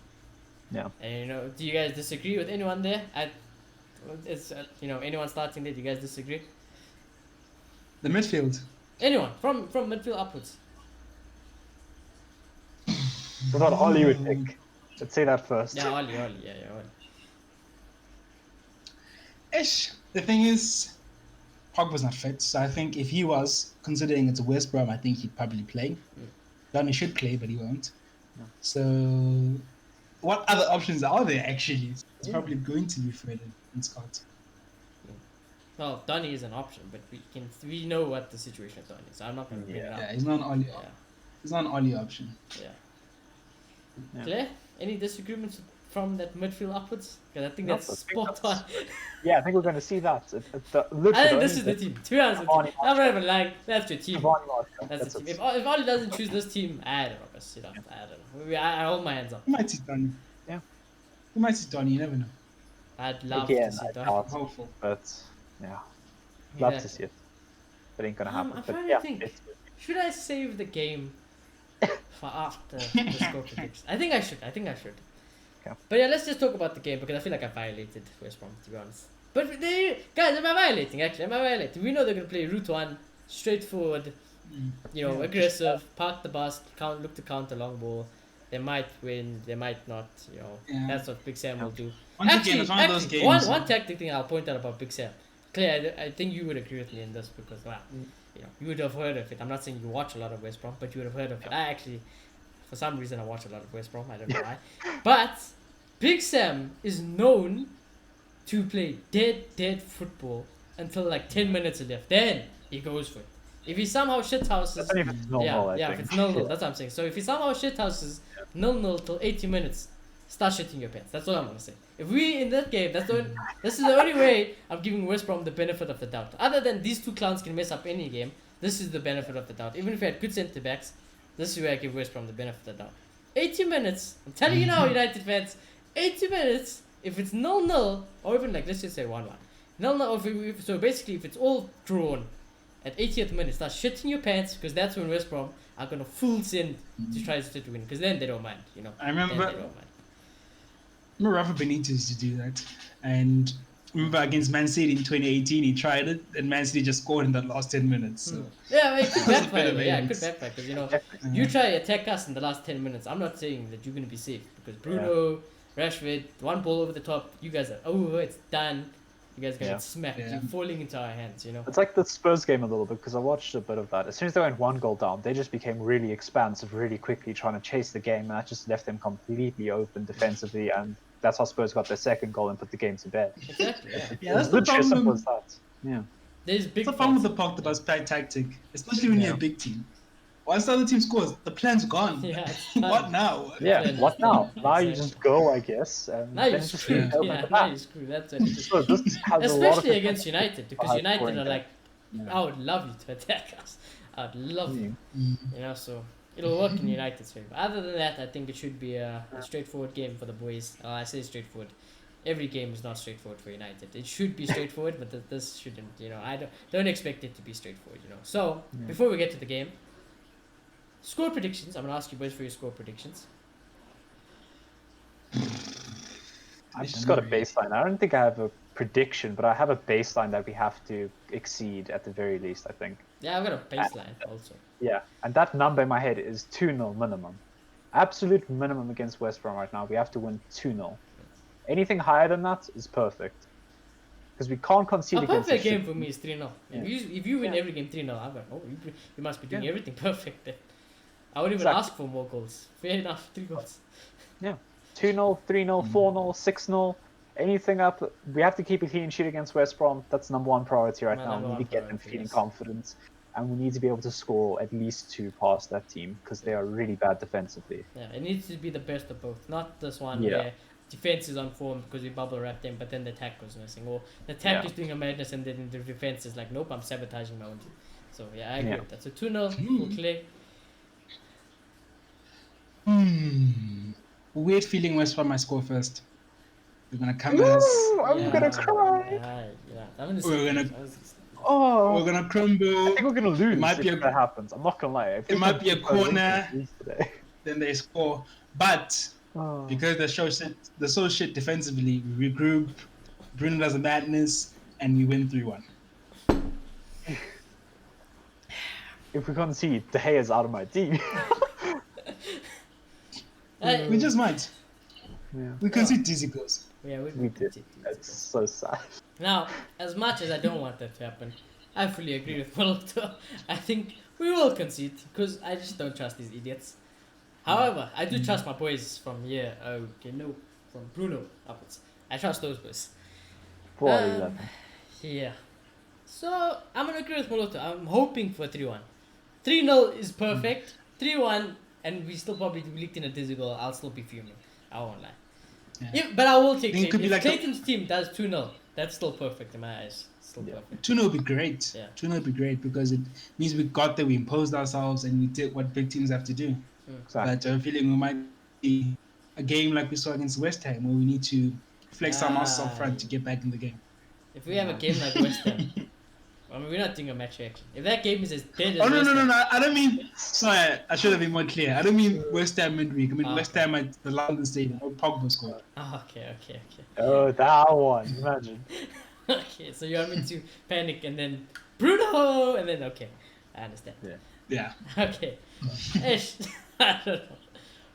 Speaker 3: Yeah.
Speaker 1: And do you guys disagree with anyone there? Anyone starting there? Do you guys disagree?
Speaker 2: The midfield.
Speaker 1: Anyone from midfield upwards.
Speaker 3: What Ollie would think? Let's say that first.
Speaker 1: Yeah, Ollie. Ollie.
Speaker 2: Ish. The thing is, Pogba's not fit, so I think if he was, considering it's a West Brom, I think he'd probably play. Donny should play, but he won't.
Speaker 3: No.
Speaker 2: So, what other options are there actually? It's probably going to be Fred and Scott.
Speaker 1: Well, Donny is an option, but we know what the situation with Donny is, so I'm not going to bring it up.
Speaker 2: Yeah, he's not an Ollie.
Speaker 1: Yeah.
Speaker 2: He's not an Ollie option.
Speaker 1: Yeah. Claire, any disagreements from that midfield upwards? Because I think that's spot on.
Speaker 3: Yeah, I think we're going to see that.
Speaker 1: I think this is the team. To be honest with you, I'm not even lying. That's your team. That's the team. If Ollie doesn't choose this team, I don't know. I don't know. I hold my hands up.
Speaker 2: He might see Donny.
Speaker 3: Yeah.
Speaker 2: He might see Donny. You never know.
Speaker 1: I'd love to see Donny.
Speaker 2: Hopeful.
Speaker 3: But love to see it. But it ain't gonna happen.
Speaker 1: I'm trying to think. Should I save the game for after the score predictions? I think I should. Okay. But yeah, let's just talk about the game because I feel like I violated West Brom, to be honest. But guys, am I violating? Actually, am I violating? We know they're gonna play route one, straightforward, aggressive, park the bus, look to counter long ball. They might win, they might not. That's what Big Sam will do.
Speaker 2: Again, it's one of those games.
Speaker 1: One tactic thing I'll point out about Big Sam. Claire, I think you would agree with me in this because you would have heard of it. I'm not saying you watch a lot of West Brom, but you would have heard of it. I actually, for some reason, I watch a lot of West Brom. I don't know why. But Big Sam is known to play dead football until like 10 minutes are left. Then he goes for it. If he somehow shithouses,
Speaker 3: if it's normal,
Speaker 1: if it's 0-0, that's what I'm saying. So if he somehow shithouses 0-0 till 80 minutes, start shitting your pants. That's what I'm gonna say. If we in that game, this is the only way I'm giving West Brom the benefit of the doubt. Other than these two clowns can mess up any game, this is the benefit of the doubt. Even if we had good centre backs, this is where I give West Brom the benefit of the doubt. 80 minutes. I'm telling you now, United fans. 80 minutes. If it's 0-0, or even like let's just say 1-1. 0-0. So basically, if it's all drawn at 80th minute, start shitting your pants because that's when West Brom are gonna full send to try to win because then they don't mind.
Speaker 2: I remember. Rafa Benitez used to do that, and Remember against Man City in 2018, he tried it, and Man City just scored in the last 10 minutes. So.
Speaker 1: Yeah, well, it could
Speaker 2: That was a
Speaker 1: backfire.
Speaker 2: bit
Speaker 1: Yeah, it
Speaker 2: of
Speaker 1: could
Speaker 2: a
Speaker 1: backfire because
Speaker 3: Definitely.
Speaker 1: you try attack us in the last 10 minutes. I'm not saying that you're gonna be safe because Bruno, Rashford, one ball over the top. You guys are it's done. You guys gonna get smacked.
Speaker 2: Yeah.
Speaker 1: You're falling into our hands.
Speaker 3: It's like the Spurs game a little bit because I watched a bit of that. As soon as they went 1 goal down, they just became really expansive, really quickly, trying to chase the game, and that just left them completely open defensively. And that's how Spurs got their second goal and put the game to bed.
Speaker 1: Exactly. Yeah.
Speaker 2: Yeah, that's
Speaker 3: It's
Speaker 2: the
Speaker 3: literally as simple
Speaker 2: problem.
Speaker 3: as that. Yeah.
Speaker 1: There's big.
Speaker 2: It's the problem with
Speaker 1: faults.
Speaker 2: the Park that does bad tactic, especially when you're a big team. Once the other team scores, the plan's gone.
Speaker 1: Yeah, it's
Speaker 2: What
Speaker 1: done.
Speaker 2: now?
Speaker 3: Yeah.
Speaker 1: Plan
Speaker 3: What
Speaker 1: is
Speaker 3: now?
Speaker 1: done.
Speaker 3: Now you
Speaker 1: Exactly.
Speaker 3: just go, I guess. And
Speaker 1: Now you're
Speaker 3: then just
Speaker 1: screwed.
Speaker 3: open
Speaker 1: Yeah,
Speaker 3: the
Speaker 1: now
Speaker 3: back.
Speaker 1: you're screwed. That's what it is.
Speaker 3: So this has a lot of
Speaker 1: Especially against United because
Speaker 3: high
Speaker 1: United
Speaker 3: scoring
Speaker 1: are
Speaker 3: game.
Speaker 1: like,
Speaker 3: Yeah.
Speaker 1: I would love you to attack us. I'd love you.
Speaker 3: Mm.
Speaker 1: So it'll work in United's favor. Other than that, I think it should be a straightforward game for the boys. I say straightforward. Every game is not straightforward for United. It should be straightforward, but this shouldn't. I don't expect it to be straightforward. So before we get to the game, score predictions. I'm gonna ask you boys for your score predictions.
Speaker 3: I've just got a baseline. I don't think I have a prediction, but I have a baseline that we have to exceed at the very least, I think.
Speaker 1: Yeah, I've got a baseline also.
Speaker 3: Yeah, and that number in my head is 2-0 minimum. Absolute minimum against West Brom right now. We have to win 2-0. Anything higher than that is perfect. Because we can't concede
Speaker 1: A
Speaker 3: against
Speaker 1: perfect
Speaker 3: a
Speaker 1: game
Speaker 3: shit
Speaker 1: for
Speaker 3: team.
Speaker 1: me is 3-0.
Speaker 3: Yeah.
Speaker 1: If you win every game 3-0, I'm like, you must be doing
Speaker 3: Yeah.
Speaker 1: everything perfect then. I wouldn't even
Speaker 3: Exactly.
Speaker 1: ask for more goals. Fair enough, 3 goals.
Speaker 3: 2-0, 3-0, 4-0, 6-0, anything up. We have to keep a clean sheet against West Brom. That's number one priority right
Speaker 1: My
Speaker 3: now.
Speaker 1: number
Speaker 3: We need
Speaker 1: one
Speaker 3: to get them
Speaker 1: priority,
Speaker 3: feeling
Speaker 1: yes.
Speaker 3: confident. And we need to be able to score at least 2 past that team because they are really bad defensively.
Speaker 1: Yeah, it needs to be the best of both. Not this one
Speaker 3: Yeah.
Speaker 1: where defense is on form because we bubble wrap them, but then the attack goes missing. Or the attack
Speaker 3: Yeah.
Speaker 1: is doing a madness and then the defense is like, nope, I'm sabotaging my own team. So yeah, I agree
Speaker 3: Yeah.
Speaker 1: with that. So 2-0 for Clay.
Speaker 2: Weird feeling West Brom might score first. We're gonna come as
Speaker 3: I'm gonna cry.
Speaker 1: Yeah. I'm gonna
Speaker 2: We're
Speaker 1: say
Speaker 2: gonna-
Speaker 3: Oh,
Speaker 2: we're gonna
Speaker 3: I
Speaker 2: crumble.
Speaker 3: think we're gonna lose
Speaker 2: might be
Speaker 3: if that happens. I'm not gonna lie. If
Speaker 2: it
Speaker 3: we
Speaker 2: might
Speaker 3: can
Speaker 2: be a
Speaker 3: keep our
Speaker 2: corner.
Speaker 3: wins today.
Speaker 2: Then they score. But
Speaker 3: Oh.
Speaker 2: because they're so shit defensively, we regroup. Bruno does a madness, and we win 3-1.
Speaker 3: If we concede, De Gea's out of my team.
Speaker 2: We just might.
Speaker 3: Yeah.
Speaker 2: We concede dizzy goals.
Speaker 1: Yeah,
Speaker 3: We did. That's so sad.
Speaker 1: Now, as much as I don't want that to happen, I fully agree with Molto. I think we will concede because I just don't trust these idiots. However, I do trust my boys from from Bruno upwards. I trust those boys.
Speaker 3: 4-11.
Speaker 1: Yeah. So I'm gonna agree with Molto. I'm hoping for 3-1. 3-0 is perfect. 3-1, and we still probably leaked in a dizzy goal. I'll still be fuming. I won't lie.
Speaker 2: Yeah.
Speaker 1: Yeah, but I will take
Speaker 2: think it could
Speaker 1: Clayton.
Speaker 2: be
Speaker 1: If
Speaker 2: like a-
Speaker 1: Clayton's team does 2-0, that's still perfect in my eyes. Still
Speaker 3: Yeah.
Speaker 1: perfect.
Speaker 2: 2-0 would be great.
Speaker 1: Yeah.
Speaker 2: 2-0 would be great because it means we got there, we imposed ourselves, and we did what big teams have to do.
Speaker 3: Exactly.
Speaker 2: But I'm feeling we might be a game like we saw against West Ham where we need to flex our muscles up front to get back in the game.
Speaker 1: If we have a game like West Ham, I mean, we're not doing a match reaction. If that game is as dead as
Speaker 2: Oh, no,
Speaker 1: West
Speaker 2: no, no,
Speaker 1: Ham,
Speaker 2: no. I don't mean. Sorry, I should have been more clear. I don't mean West Ham midweek. I mean West
Speaker 1: Okay.
Speaker 2: Ham at the London Stadium where Pogba scored.
Speaker 1: Oh, okay.
Speaker 3: Oh, that one. Imagine.
Speaker 1: Okay, so you want me to panic and then Bruno, and then okay, I understand.
Speaker 2: Yeah.
Speaker 1: Okay, Ish. I don't know.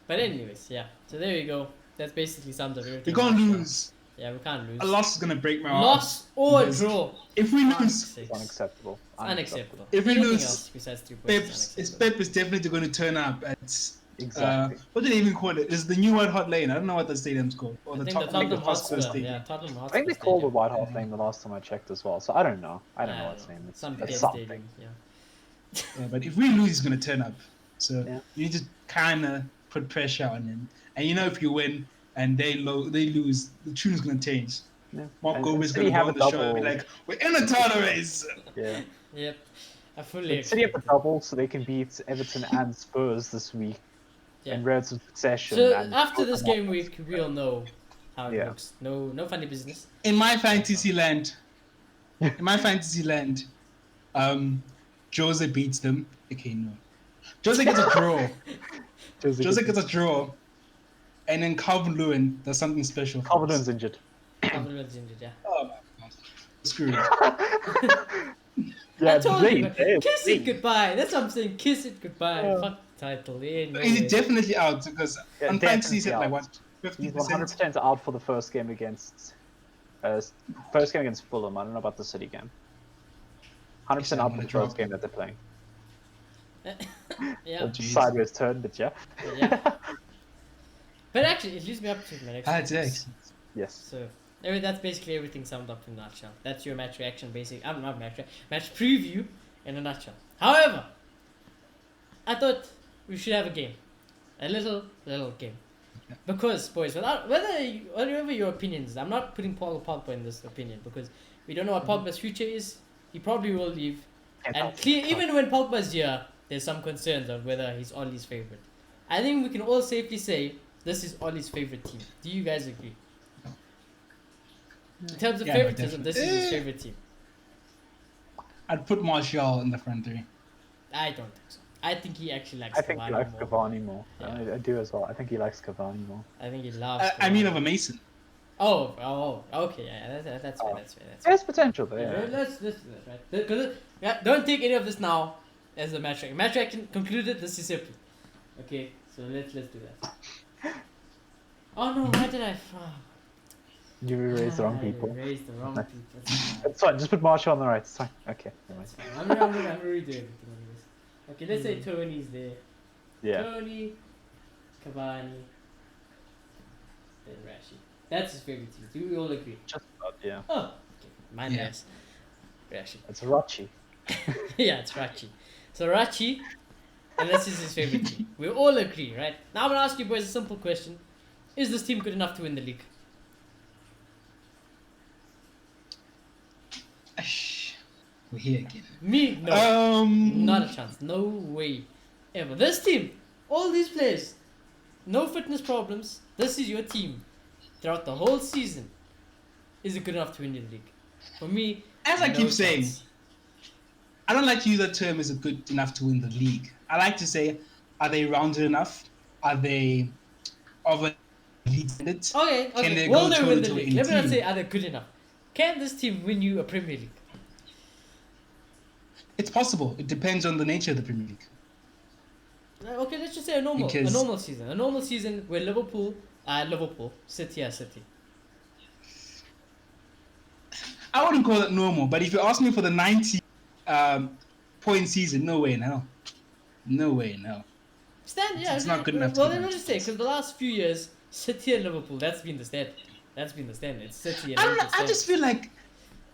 Speaker 1: But anyways, yeah. So there you go. That's basically sums up everything.
Speaker 2: We can't lose.
Speaker 1: Yeah, we can't lose.
Speaker 2: A loss is going to break my heart.
Speaker 1: Loss or
Speaker 2: Because
Speaker 1: draw.
Speaker 2: If we lose,
Speaker 3: It's
Speaker 1: It's
Speaker 3: unacceptable.
Speaker 1: unacceptable.
Speaker 2: If we
Speaker 1: Anything
Speaker 2: lose,
Speaker 1: else besides 3 points is
Speaker 2: Pep is definitely going to turn up at.
Speaker 3: Exactly.
Speaker 2: What do they even call it? It's the new White Hart Lane. I don't know what the stadium's called. Or
Speaker 1: I
Speaker 2: the
Speaker 1: think the
Speaker 2: Tottenham
Speaker 1: Tottenham
Speaker 2: Hotspur
Speaker 1: Hotspur.
Speaker 2: Stadium.
Speaker 1: Yeah, Tottenham Hotspur.
Speaker 3: I think they called the
Speaker 1: Stadium.
Speaker 3: White Hart Lane the last time I checked as well. So I don't know. I don't know what its name is.
Speaker 1: Some
Speaker 3: It's
Speaker 1: dead
Speaker 3: something.
Speaker 1: stadium. Yeah.
Speaker 2: Yeah, but if we lose, he's going to turn up. So
Speaker 3: Yeah.
Speaker 2: you need to kind of put pressure on him. And if you win and they lose, the tune's going to change.
Speaker 3: Yeah.
Speaker 2: Mark
Speaker 3: And
Speaker 2: Gomez is
Speaker 3: City
Speaker 2: going to
Speaker 3: have
Speaker 2: go
Speaker 3: a
Speaker 2: on the show and be
Speaker 3: double.
Speaker 2: like, we're in a title race.
Speaker 3: Yeah.
Speaker 1: Yep. I fully
Speaker 3: But City have a
Speaker 1: expect it.
Speaker 3: double, so they can beat Everton and Spurs this week
Speaker 1: Yeah.
Speaker 3: in relative succession.
Speaker 1: So
Speaker 3: and
Speaker 1: after this
Speaker 3: Tottenham
Speaker 1: game week, we'll know how it
Speaker 3: Yeah.
Speaker 1: looks. No funny business.
Speaker 2: In my fantasy land, Jose beats them. Okay, no. Jose gets a draw. Jose gets a draw. And then Calvin Lewin does something special. for us.
Speaker 3: Calvin-Lewin's injured.
Speaker 1: Calvin-Lewin's injured, yeah.
Speaker 2: Oh, screwed.
Speaker 1: I told you, man. Kiss it goodbye. That's what I'm saying. Kiss it goodbye.
Speaker 3: Yeah.
Speaker 1: Fuck the title. No
Speaker 2: Is
Speaker 1: way.
Speaker 2: it definitely out? Because on fantasy, he said like what,
Speaker 3: He's
Speaker 2: 50%?
Speaker 3: 100% out for the first game against Fulham. I don't know about the City game. 100% out for the first game that they're playing.
Speaker 1: Yeah.
Speaker 3: Sideways turn, but yeah.
Speaker 1: Yeah. But actually, it leads me up to my next.
Speaker 3: Yes.
Speaker 1: So, that's basically everything summed up in a nutshell. That's your match reaction, basically. I'm not match preview in a nutshell. However, I thought we should have a game, a little game, because boys, whatever your opinions, I'm not putting Paul Pogba in this opinion because we don't know what Pogba's future is. He probably will leave, and even when Pogba's here, there's some concerns on whether he's Ollie's favorite. I think we can all safely say this is Ollie's favorite team. Do you guys agree? In terms of favoritism, this is his favorite team.
Speaker 2: I'd put Martial in the front three.
Speaker 1: I don't think so. I think he actually likes
Speaker 3: I think he likes Cavani more.
Speaker 1: Yeah.
Speaker 3: I do as well. I think he likes Cavani more.
Speaker 1: I think he loves
Speaker 2: I mean, of a Mason.
Speaker 1: Oh, okay, yeah, that's fair.
Speaker 3: There's potential there.
Speaker 1: Let's do that, right? Don't take any of this now as a match reaction. Match reaction concluded. This is separate. Okay, so let's do that. Oh no, why did I?
Speaker 3: You raised the wrong people.
Speaker 1: Raised the wrong people.
Speaker 3: It's fine. Just put Martial on the right. It's fine. Okay.
Speaker 1: That's fine. I'm gonna redo everything anyways. Okay, let's say Tony's there.
Speaker 3: Yeah.
Speaker 1: Tony, Cavani, then Rashi. That's his favorite team. Do we all agree?
Speaker 3: Just about, yeah.
Speaker 1: Oh, okay. Mine is Rashi.
Speaker 3: It's Rachi.
Speaker 1: Yeah, it's Rachi. So Rachi, and this is his favorite team. We all agree, right? Now I'm gonna ask you boys a simple question: is this team good enough to win the league?
Speaker 2: We're here again.
Speaker 1: Me, no. Not a chance. No way. Ever. This team, all these players, no fitness problems. This is your team. Throughout the whole season, is it good enough to win the league? For me,
Speaker 2: as I keep saying, I don't like to use that term as good enough to win the league. I like to say, are they rounded enough? Are they of a league standard?
Speaker 1: Okay.
Speaker 2: Can they
Speaker 1: Will
Speaker 2: go
Speaker 1: they win the
Speaker 2: toe-to-toe
Speaker 1: league?
Speaker 2: in
Speaker 1: Let me not
Speaker 2: team?
Speaker 1: say are they good enough. Can this team win you a Premier League?
Speaker 2: It's possible. It depends on the nature of the Premier League.
Speaker 1: Okay, let's just say a normal season. A normal season where Liverpool, City.
Speaker 2: I wouldn't call it normal, but if you ask me for the 90 point season, no way in hell. No way in hell. It's not good enough.
Speaker 1: Well, let me just say, because the last few years, City and Liverpool, that's been the standard. It's City and Liverpool.
Speaker 2: I just feel like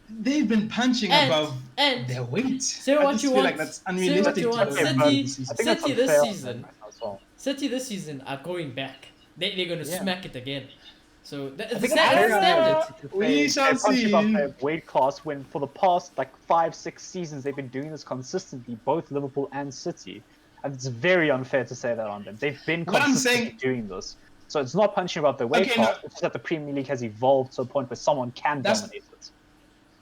Speaker 2: they've been punching above their weight.
Speaker 1: Say what you want.
Speaker 2: Like that's unrealistic.
Speaker 1: Say what you want. City this season are going back. They're going to smack it again. So that's the standard.
Speaker 2: We shall see.
Speaker 3: About their weight class when for the past 5-6 seasons they've been doing this consistently, both Liverpool and City, and it's very unfair to say that on them. They've been consistently doing this, so it's not punching about their weight class. It's just that the Premier League has evolved to a point where someone can dominate it.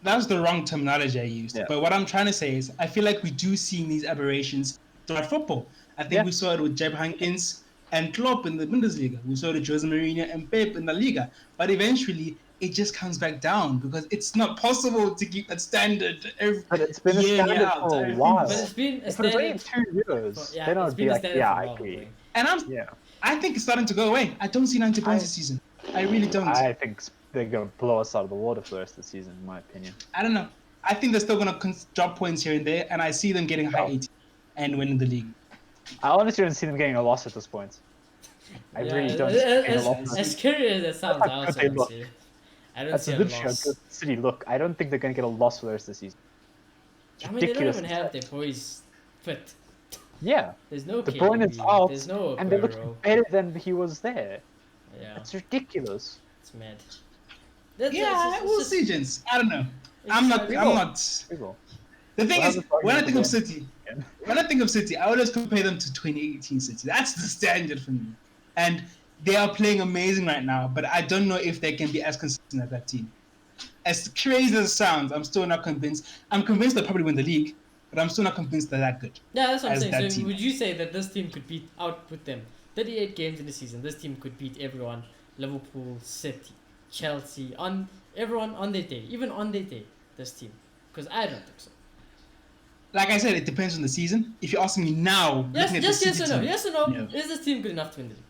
Speaker 2: That's the wrong terminology I used.
Speaker 3: Yeah.
Speaker 2: But what I'm trying to say is, I feel like we do see these aberrations throughout football. I think we saw it with Jeb Hankins and Klopp in the Bundesliga. We saw it with Jose Mourinho and Pep in the Liga. But eventually, it just comes back down because it's not possible to keep that standard every
Speaker 3: But it's been a standard for a while.
Speaker 1: But it's been a standard.
Speaker 3: Only 2 years. They don't be like, I agree.
Speaker 2: And I think it's starting to go away. I don't see 90 points this season. I really don't.
Speaker 3: I think they're going to blow us out of the water for the rest of the season, in my opinion.
Speaker 2: I don't know. I think they're still going to drop points here and there, and I see them getting high 80 and winning the league.
Speaker 3: I honestly don't see them getting a loss at this point. I really don't see them getting a loss.
Speaker 1: As scary as that sounds, I also don't see it. I don't see a loss.
Speaker 3: A good City look. I don't think they're going to get a loss for the rest of the season.
Speaker 1: I mean, they don't even have their boys fit.
Speaker 3: Yeah.
Speaker 1: There's no
Speaker 3: De Bruyne is out,
Speaker 1: there's no
Speaker 3: and they're looking better than he was there.
Speaker 1: Yeah.
Speaker 3: It's ridiculous.
Speaker 1: It's mad.
Speaker 2: We'll see, gents. I don't know. I'm not. The thing is, when I think of City, I always compare them to 2018 City. That's the standard for me. And they are playing amazing right now, but I don't know if they can be as consistent as that team. As crazy as it sounds, I'm still not convinced. I'm convinced they'll probably win the league, but I'm still not convinced they're that good.
Speaker 1: Yeah, that's what I'm saying. So would you say that this team could output them? 38 games in the season, this team could beat everyone. Liverpool, City, Chelsea, everyone on their day. Even on their day. this team? Because I don't think so.
Speaker 2: Like I said, it depends on the season. If you're asking me now,
Speaker 1: Yes,
Speaker 2: looking at
Speaker 1: just
Speaker 2: the
Speaker 1: yes
Speaker 2: City
Speaker 1: or no.
Speaker 2: team,
Speaker 1: Yes or no?
Speaker 2: no.
Speaker 1: Is this team good enough to win the league?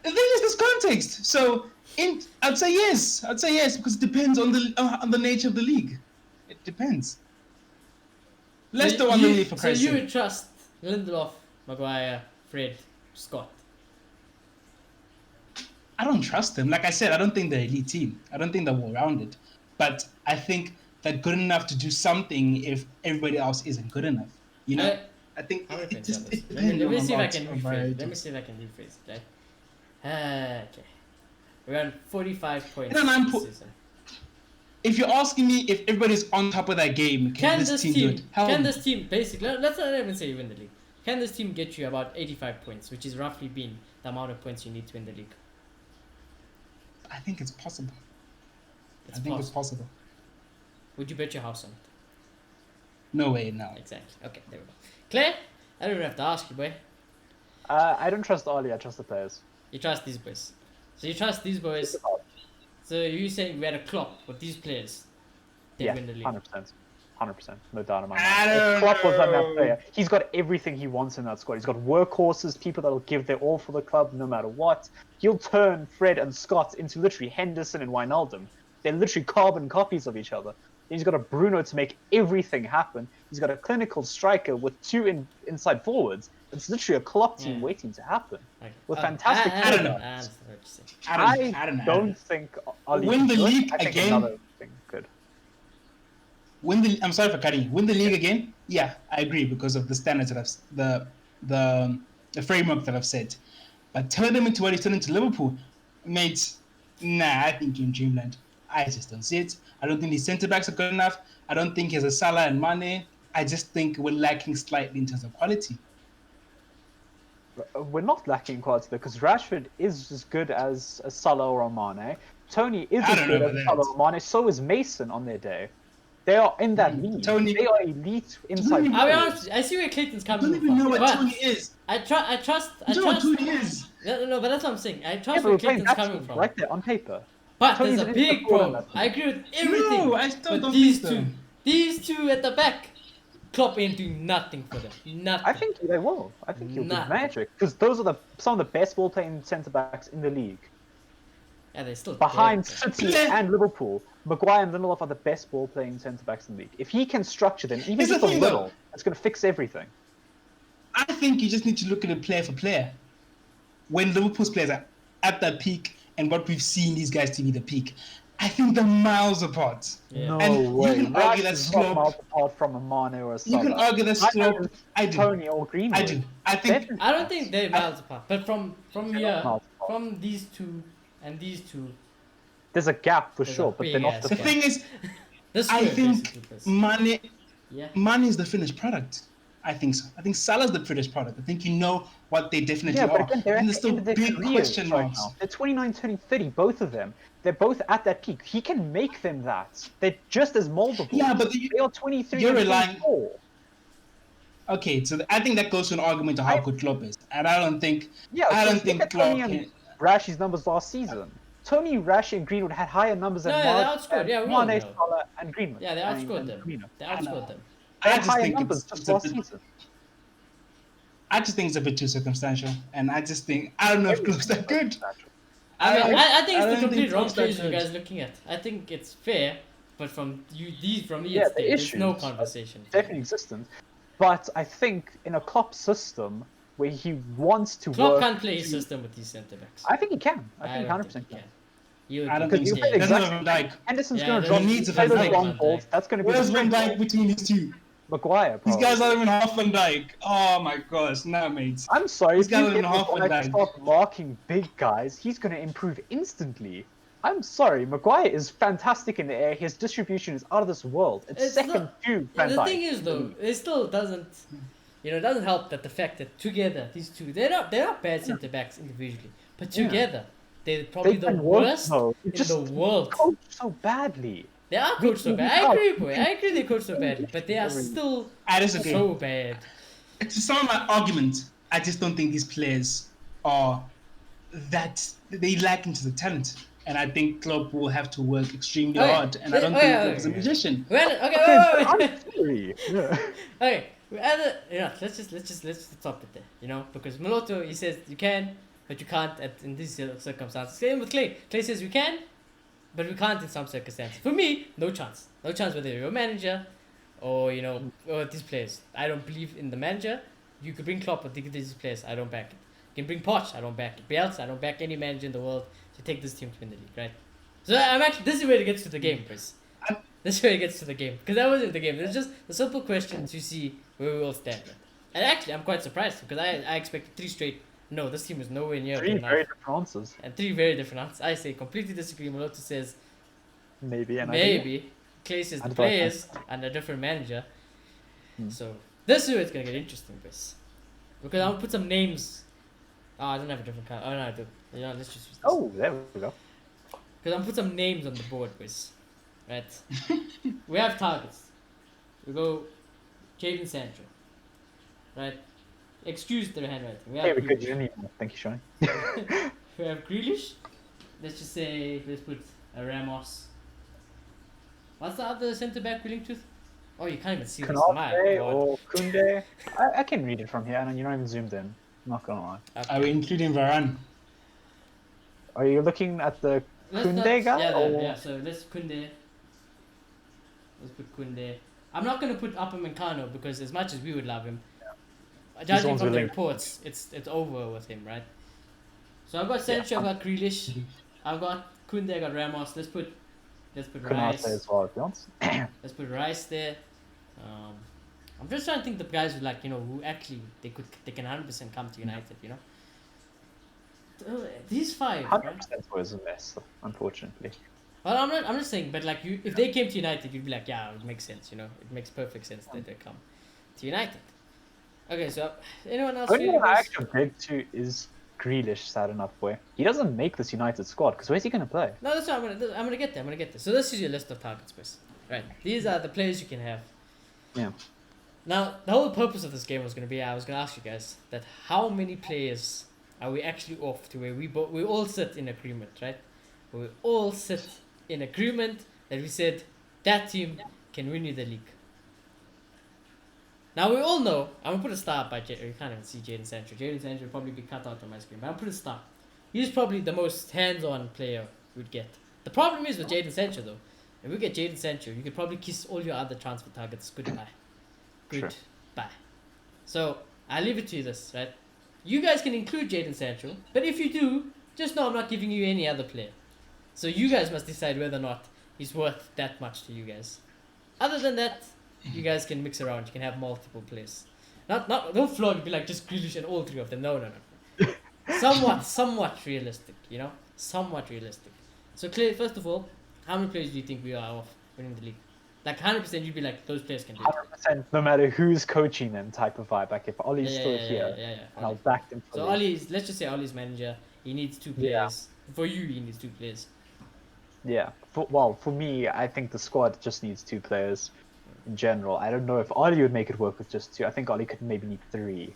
Speaker 2: The thing is, this context. So, I'd say yes. I'd say yes because it depends on the nature of the league. It depends. Leicester won the league for
Speaker 1: So
Speaker 2: Christ's
Speaker 1: you
Speaker 2: sake.
Speaker 1: would trust Lindelof, Maguire, Fred, Scott?
Speaker 2: I don't trust them. Like I said, I don't think they're an elite team. I don't think they're well-rounded. But I think they're good enough to do something if everybody else isn't good enough. You know? I think
Speaker 1: How do I
Speaker 2: it
Speaker 1: answer
Speaker 2: just
Speaker 1: this?
Speaker 2: it
Speaker 1: Let me
Speaker 2: depends
Speaker 1: see if
Speaker 2: on
Speaker 1: I
Speaker 2: lots
Speaker 1: can
Speaker 2: of
Speaker 1: rephrase it. Let me
Speaker 2: varieties.
Speaker 1: see if I can rephrase it. Right? Okay. We're on 45 points
Speaker 2: And then
Speaker 1: this season.
Speaker 2: If you're asking me if everybody's on top of that game, can this team do it? Hell
Speaker 1: Can
Speaker 2: no.
Speaker 1: this team basically? Let's not even say you win the league. Can this team get you about 85 points, which is roughly been the amount of points you need to win the league?
Speaker 2: I think it's possible.
Speaker 1: It's
Speaker 2: I think it's possible.
Speaker 1: Would you bet your house on it?
Speaker 2: No way, no.
Speaker 1: Exactly. Okay, there we go. Claire, I don't even have to ask you, boy.
Speaker 3: I don't trust Oli. I trust the players.
Speaker 1: You trust these boys. So you trust these boys. So you saying we had a Klopp with these players? They
Speaker 3: Yeah,
Speaker 1: win the league.
Speaker 3: 100%. 100%. No doubt in my
Speaker 2: I
Speaker 3: mind.
Speaker 2: don't
Speaker 3: If Klopp was on that
Speaker 2: know.
Speaker 3: player, he's got everything he wants in that squad. He's got workhorses, people that'll give their all for the club no matter what. He'll turn Fred and Scott into literally Henderson and Wijnaldum. They're literally carbon copies of each other. He's got a Bruno to make everything happen. He's got a clinical striker with two inside forwards. It's literally a Klopp team waiting to happen.
Speaker 1: Okay.
Speaker 3: With fantastic
Speaker 2: I don't know.
Speaker 1: I understand what you're saying.
Speaker 2: I
Speaker 3: don't think Oli
Speaker 2: Win the
Speaker 3: could.
Speaker 2: league
Speaker 3: I think
Speaker 2: again?
Speaker 3: another thing could.
Speaker 2: I'm sorry for cutting you. Win the league again? Yeah, I agree because of the standards that the framework that I've set. But turn them into what he's turned into Liverpool, mate. Nah, I think you're in dreamland. I just don't see it. I don't think these centre backs are good enough. I don't think he has a Salah and Mane. I just think we're lacking slightly in terms of quality.
Speaker 3: We're not lacking quality though, because Rashford is as good as a Salah or a Mane. Tony is
Speaker 2: I
Speaker 3: as
Speaker 2: don't
Speaker 3: good
Speaker 2: know
Speaker 3: as
Speaker 2: about
Speaker 3: Salah or Mane. So is Mason on their day. They are in that league.
Speaker 2: Tony-
Speaker 3: They are elite inside.
Speaker 2: Tony-
Speaker 1: I'll be
Speaker 3: forwards.
Speaker 1: honest. I see where Clayton's
Speaker 2: I
Speaker 1: coming
Speaker 2: don't
Speaker 1: from.
Speaker 2: even know what
Speaker 1: but
Speaker 2: Tony is.
Speaker 1: I trust.
Speaker 2: I don't know what Tony is.
Speaker 1: No, but that's what I'm saying. I
Speaker 3: Yeah,
Speaker 1: trust
Speaker 3: but
Speaker 1: where
Speaker 3: we're playing
Speaker 1: Clayton's
Speaker 3: that
Speaker 1: coming
Speaker 3: team
Speaker 1: from.
Speaker 3: right there on paper.
Speaker 1: But
Speaker 3: Tony's
Speaker 1: there's a
Speaker 3: an
Speaker 1: big
Speaker 3: instant forward on
Speaker 1: problem.
Speaker 3: that team.
Speaker 1: I agree with everything.
Speaker 2: No, I still
Speaker 1: but
Speaker 2: don't
Speaker 1: these
Speaker 2: think so.
Speaker 1: These two at the back, Klopp ain't doing nothing for them. Nothing.
Speaker 3: I think they will. I think he'll do
Speaker 1: Nah.
Speaker 3: magic because those are some of the best ball playing centre backs in the league.
Speaker 1: Yeah, they're still
Speaker 3: Behind
Speaker 1: there.
Speaker 3: City and Liverpool, Maguire and Lindelof are the best ball playing centre backs in the league. If he can structure them, even
Speaker 2: Here's the
Speaker 3: just a
Speaker 2: thing,
Speaker 3: little,
Speaker 2: though.
Speaker 3: it's going to fix everything.
Speaker 2: I think you just need to look at it player for player. When Liverpool's players are at their peak and what we've seen these guys to be the peak, I think they're miles apart.
Speaker 1: Yeah.
Speaker 3: No
Speaker 2: And you
Speaker 3: way.
Speaker 2: can argue
Speaker 3: Rash
Speaker 2: that
Speaker 3: is not
Speaker 2: slope-
Speaker 3: miles apart from a Mane or a
Speaker 2: You
Speaker 3: Salah.
Speaker 2: can argue that
Speaker 3: Neither
Speaker 2: slope.
Speaker 3: is
Speaker 2: I do.
Speaker 3: Tony or Greenwood.
Speaker 2: I do. I think
Speaker 3: Definitely.
Speaker 1: I don't think they're miles apart. But from here,
Speaker 3: miles apart.
Speaker 1: from these two and these two,
Speaker 3: There's a gap for
Speaker 1: There's
Speaker 3: sure,
Speaker 1: a
Speaker 3: but they're
Speaker 1: big
Speaker 3: not
Speaker 1: ass
Speaker 3: the
Speaker 2: the
Speaker 1: gap.
Speaker 2: thing is,
Speaker 1: this
Speaker 2: I
Speaker 1: square
Speaker 2: think
Speaker 1: basically, because-
Speaker 2: Mane
Speaker 1: yeah.
Speaker 2: is the finished product. I think so. I think Salah's the finished product. I think you know what they definitely
Speaker 3: Yeah, but
Speaker 2: are.
Speaker 3: again, they're
Speaker 2: and
Speaker 3: at
Speaker 2: there's
Speaker 3: the end
Speaker 2: still
Speaker 3: of their
Speaker 2: big
Speaker 3: careers
Speaker 2: question
Speaker 3: right
Speaker 2: marks.
Speaker 3: now. They're 29, turning 30, both of them. They're both at that peak. He can make them that. They're just as moldable.
Speaker 2: Yeah, but
Speaker 3: they are 23
Speaker 2: you're
Speaker 3: and
Speaker 2: relying-
Speaker 3: 24.
Speaker 2: Okay, so I think that goes to an argument of how good Klopp is, and I don't think.
Speaker 3: Yeah,
Speaker 2: I
Speaker 3: so
Speaker 2: don't
Speaker 3: look
Speaker 2: think
Speaker 3: at
Speaker 2: Klopp
Speaker 3: Tony
Speaker 2: can.
Speaker 3: and Rash's numbers last season. Tony, Rash, and Greenwood had higher numbers than
Speaker 1: No, yeah, they
Speaker 3: Mark,
Speaker 1: outscored.
Speaker 3: and
Speaker 1: Yeah, we all
Speaker 3: Mane,
Speaker 1: know.
Speaker 3: Salah, and Greenwood.
Speaker 1: Yeah, they outscored
Speaker 3: and
Speaker 1: them.
Speaker 3: Firmino.
Speaker 1: They outscored them.
Speaker 3: They
Speaker 2: I
Speaker 3: had
Speaker 2: just
Speaker 3: higher
Speaker 2: think
Speaker 3: numbers
Speaker 2: it's
Speaker 3: just
Speaker 2: a
Speaker 3: last
Speaker 2: bit-
Speaker 3: season.
Speaker 2: I just think it's a bit too circumstantial, and I just think I don't know if Klopp's that good.
Speaker 1: I mean, I think
Speaker 2: I
Speaker 1: it's
Speaker 2: don't
Speaker 1: the complete
Speaker 2: think
Speaker 1: wrong
Speaker 2: Klopp's that
Speaker 1: place you
Speaker 2: good.
Speaker 1: guys looking at. I think it's fair, but from me,
Speaker 3: Yeah,
Speaker 1: it's
Speaker 3: the
Speaker 1: there's
Speaker 3: issues
Speaker 1: no
Speaker 3: are
Speaker 1: conversation.
Speaker 3: Definitely existent. But I think in a Klopp system where he wants to
Speaker 1: Klopp
Speaker 3: work...
Speaker 1: can't play his system with these centre backs.
Speaker 3: I think he can. I think
Speaker 1: don't
Speaker 3: 100%
Speaker 1: he
Speaker 3: can.
Speaker 1: You
Speaker 2: I don't
Speaker 1: agree.
Speaker 2: think
Speaker 3: you
Speaker 2: so.
Speaker 3: play
Speaker 2: That's not
Speaker 3: exactly-
Speaker 2: Van Dijk.
Speaker 3: Henderson's
Speaker 1: Yeah,
Speaker 3: going
Speaker 1: he
Speaker 3: to drop.
Speaker 2: needs a
Speaker 3: Play
Speaker 2: Van
Speaker 3: those
Speaker 2: Dijk.
Speaker 3: long balls. That's going to be
Speaker 2: Where's
Speaker 3: the
Speaker 2: Van
Speaker 3: strength
Speaker 2: Dijk
Speaker 3: of
Speaker 2: between these two?
Speaker 3: Maguire.
Speaker 2: These
Speaker 3: Probably.
Speaker 2: guys aren't even half Van Dijk. Oh my gosh, nah, mate.
Speaker 3: I'm sorry,
Speaker 2: These
Speaker 3: if
Speaker 2: guys
Speaker 3: you
Speaker 2: are
Speaker 3: get
Speaker 2: in half
Speaker 3: Maguire
Speaker 2: Van
Speaker 3: to
Speaker 2: Dijk.
Speaker 3: start marking big guys, he's going to improve instantly. I'm sorry, Maguire is fantastic in the air. His distribution is out of this world. It's
Speaker 1: It's
Speaker 3: second
Speaker 1: not-
Speaker 3: to
Speaker 1: Yeah,
Speaker 3: Van
Speaker 1: the
Speaker 3: Dijk.
Speaker 1: thing is though, it still doesn't, it doesn't help that the fact that together these two, they're not bad centre backs individually, but
Speaker 3: Yeah.
Speaker 1: together they're probably
Speaker 3: They
Speaker 1: the
Speaker 3: can work,
Speaker 1: worst
Speaker 3: though.
Speaker 1: in
Speaker 3: Just
Speaker 1: the world.
Speaker 3: coach so badly.
Speaker 1: They are coached so
Speaker 3: we
Speaker 1: bad. I
Speaker 3: can't-
Speaker 1: agree, boy. I agree they coach so badly, but they are still
Speaker 2: I disagree.
Speaker 1: so bad.
Speaker 2: To sum my argument, I just don't think these players are that they lack into the talent. and I think Klopp will have to work extremely
Speaker 1: Okay.
Speaker 2: hard. And I don't think Klopp is a magician.
Speaker 1: Okay,
Speaker 3: Yeah.
Speaker 1: okay, let's just stop it there, because Moloto, he says you can, but you can't in these circumstances. Same with Clay. Clay says we can, but we can't in some circumstances. For me, no chance whether you're a manager or or these players. I don't believe in the manager. You could bring Klopp, but these players, I don't back it. You can bring Poch, I don't back it. Bielsa, I don't back any manager in the world to take this team to win the league, right? So this is where it gets to the game, Chris. This is where it gets to the game. Because that wasn't the game. It's just the simple question to see where we all stand. Right? And actually, I'm quite surprised because I expected 3 straight. No, this team is nowhere near.
Speaker 3: 3 very different answers.
Speaker 1: And 3 very different answers. I say completely disagree. Moloto says
Speaker 3: maybe.
Speaker 1: Clay says the players and a different manager. So this is where it's gonna get interesting, Chris. Because I'll put some names. Oh, I don't have a different card. Oh no, I do. Let's just use this.
Speaker 3: Oh, there we go.
Speaker 1: Because I'll put some names on the board, Chris. Right. We have targets. We go Jadon Sancho. Right. Excuse the handwriting. We have
Speaker 3: Very good. You didn't even. Thank you, Shani.
Speaker 1: We have Grealish. Let's just say let's put a Ramos. What's the other centre back willing to? Oh, you can't even see this. My
Speaker 3: Konate
Speaker 1: God.
Speaker 3: or Kunde. I can read it from here, and you're not even zoomed in. I'm not gonna lie.
Speaker 1: Okay.
Speaker 2: Are we including Varane?
Speaker 3: Are you looking at the
Speaker 1: Let's
Speaker 3: Kunde
Speaker 1: not-
Speaker 3: guy?
Speaker 1: Yeah,
Speaker 3: or...
Speaker 1: yeah. So let's Kunde. Let's put Kunde. I'm not gonna put Upamecano because as much as we would love him, judging
Speaker 3: one's
Speaker 1: from the
Speaker 3: willing.
Speaker 1: reports, it's over with him, right? So I've got Sancho, I've got Grealish, I've got Kunde, I've got Ramos. Let's put
Speaker 3: Konate
Speaker 1: Rice.
Speaker 3: as well, if you want.
Speaker 1: Let's put Rice there. I'm just trying to think the guys who who actually they can 100% come to United, These 5,
Speaker 3: 100%
Speaker 1: right?
Speaker 3: was a mess, unfortunately.
Speaker 1: Well, I'm just saying, but if they came to United, you'd be like, yeah, it makes sense, It makes perfect sense that they come to United. Okay, so anyone else?
Speaker 3: The only
Speaker 1: feeling
Speaker 3: one I
Speaker 1: this?
Speaker 3: actually beg to is Grealish, sad enough way. He doesn't make this United squad, because where's he going to play?
Speaker 1: No, that's what I'm gonna get there. So this is your list of targets, Chris. Right. These are the players you can have.
Speaker 3: Yeah.
Speaker 1: Now, the whole purpose of this game was gonna be, I was gonna ask you guys that how many players are we actually off to where we all sit in agreement, right? We all sit in agreement that we said that team can win you the league. Now we all know, I'm gonna put a star up by you can't even see Jadon Sancho. Jadon Sancho will probably be cut out on my screen, but I'll put a star. He's probably the most hands-on player we'd get. The problem is with Jadon Sancho though, if we get Jadon Sancho, you could probably kiss all your other transfer targets goodbye. Goodbye. So I'll leave it to you this, right? You guys can include Jadon Sancho, but if you do, just know I'm not giving you any other player. So you guys must decide whether or not he's worth that much to you guys. Other than that, you guys can mix around. You can have multiple players. Don't flog it, be like just Grealish and all 3 of them. No. Somewhat realistic, Somewhat realistic. So Clay, first of all, how many players do you think we are off winning the league? Like 100%, you'd be like, those players can do it.
Speaker 3: 100%, no matter who's coaching them, type of vibe. Like if Ollie's still here, and I'll back them for
Speaker 1: So let's just say Ollie's manager, he needs 2 players.
Speaker 3: Yeah.
Speaker 1: For you, he needs 2 players.
Speaker 3: Yeah. For me, I think the squad just needs 2 players in general. I don't know if Ollie would make it work with just 2. I think Ollie could maybe need 3.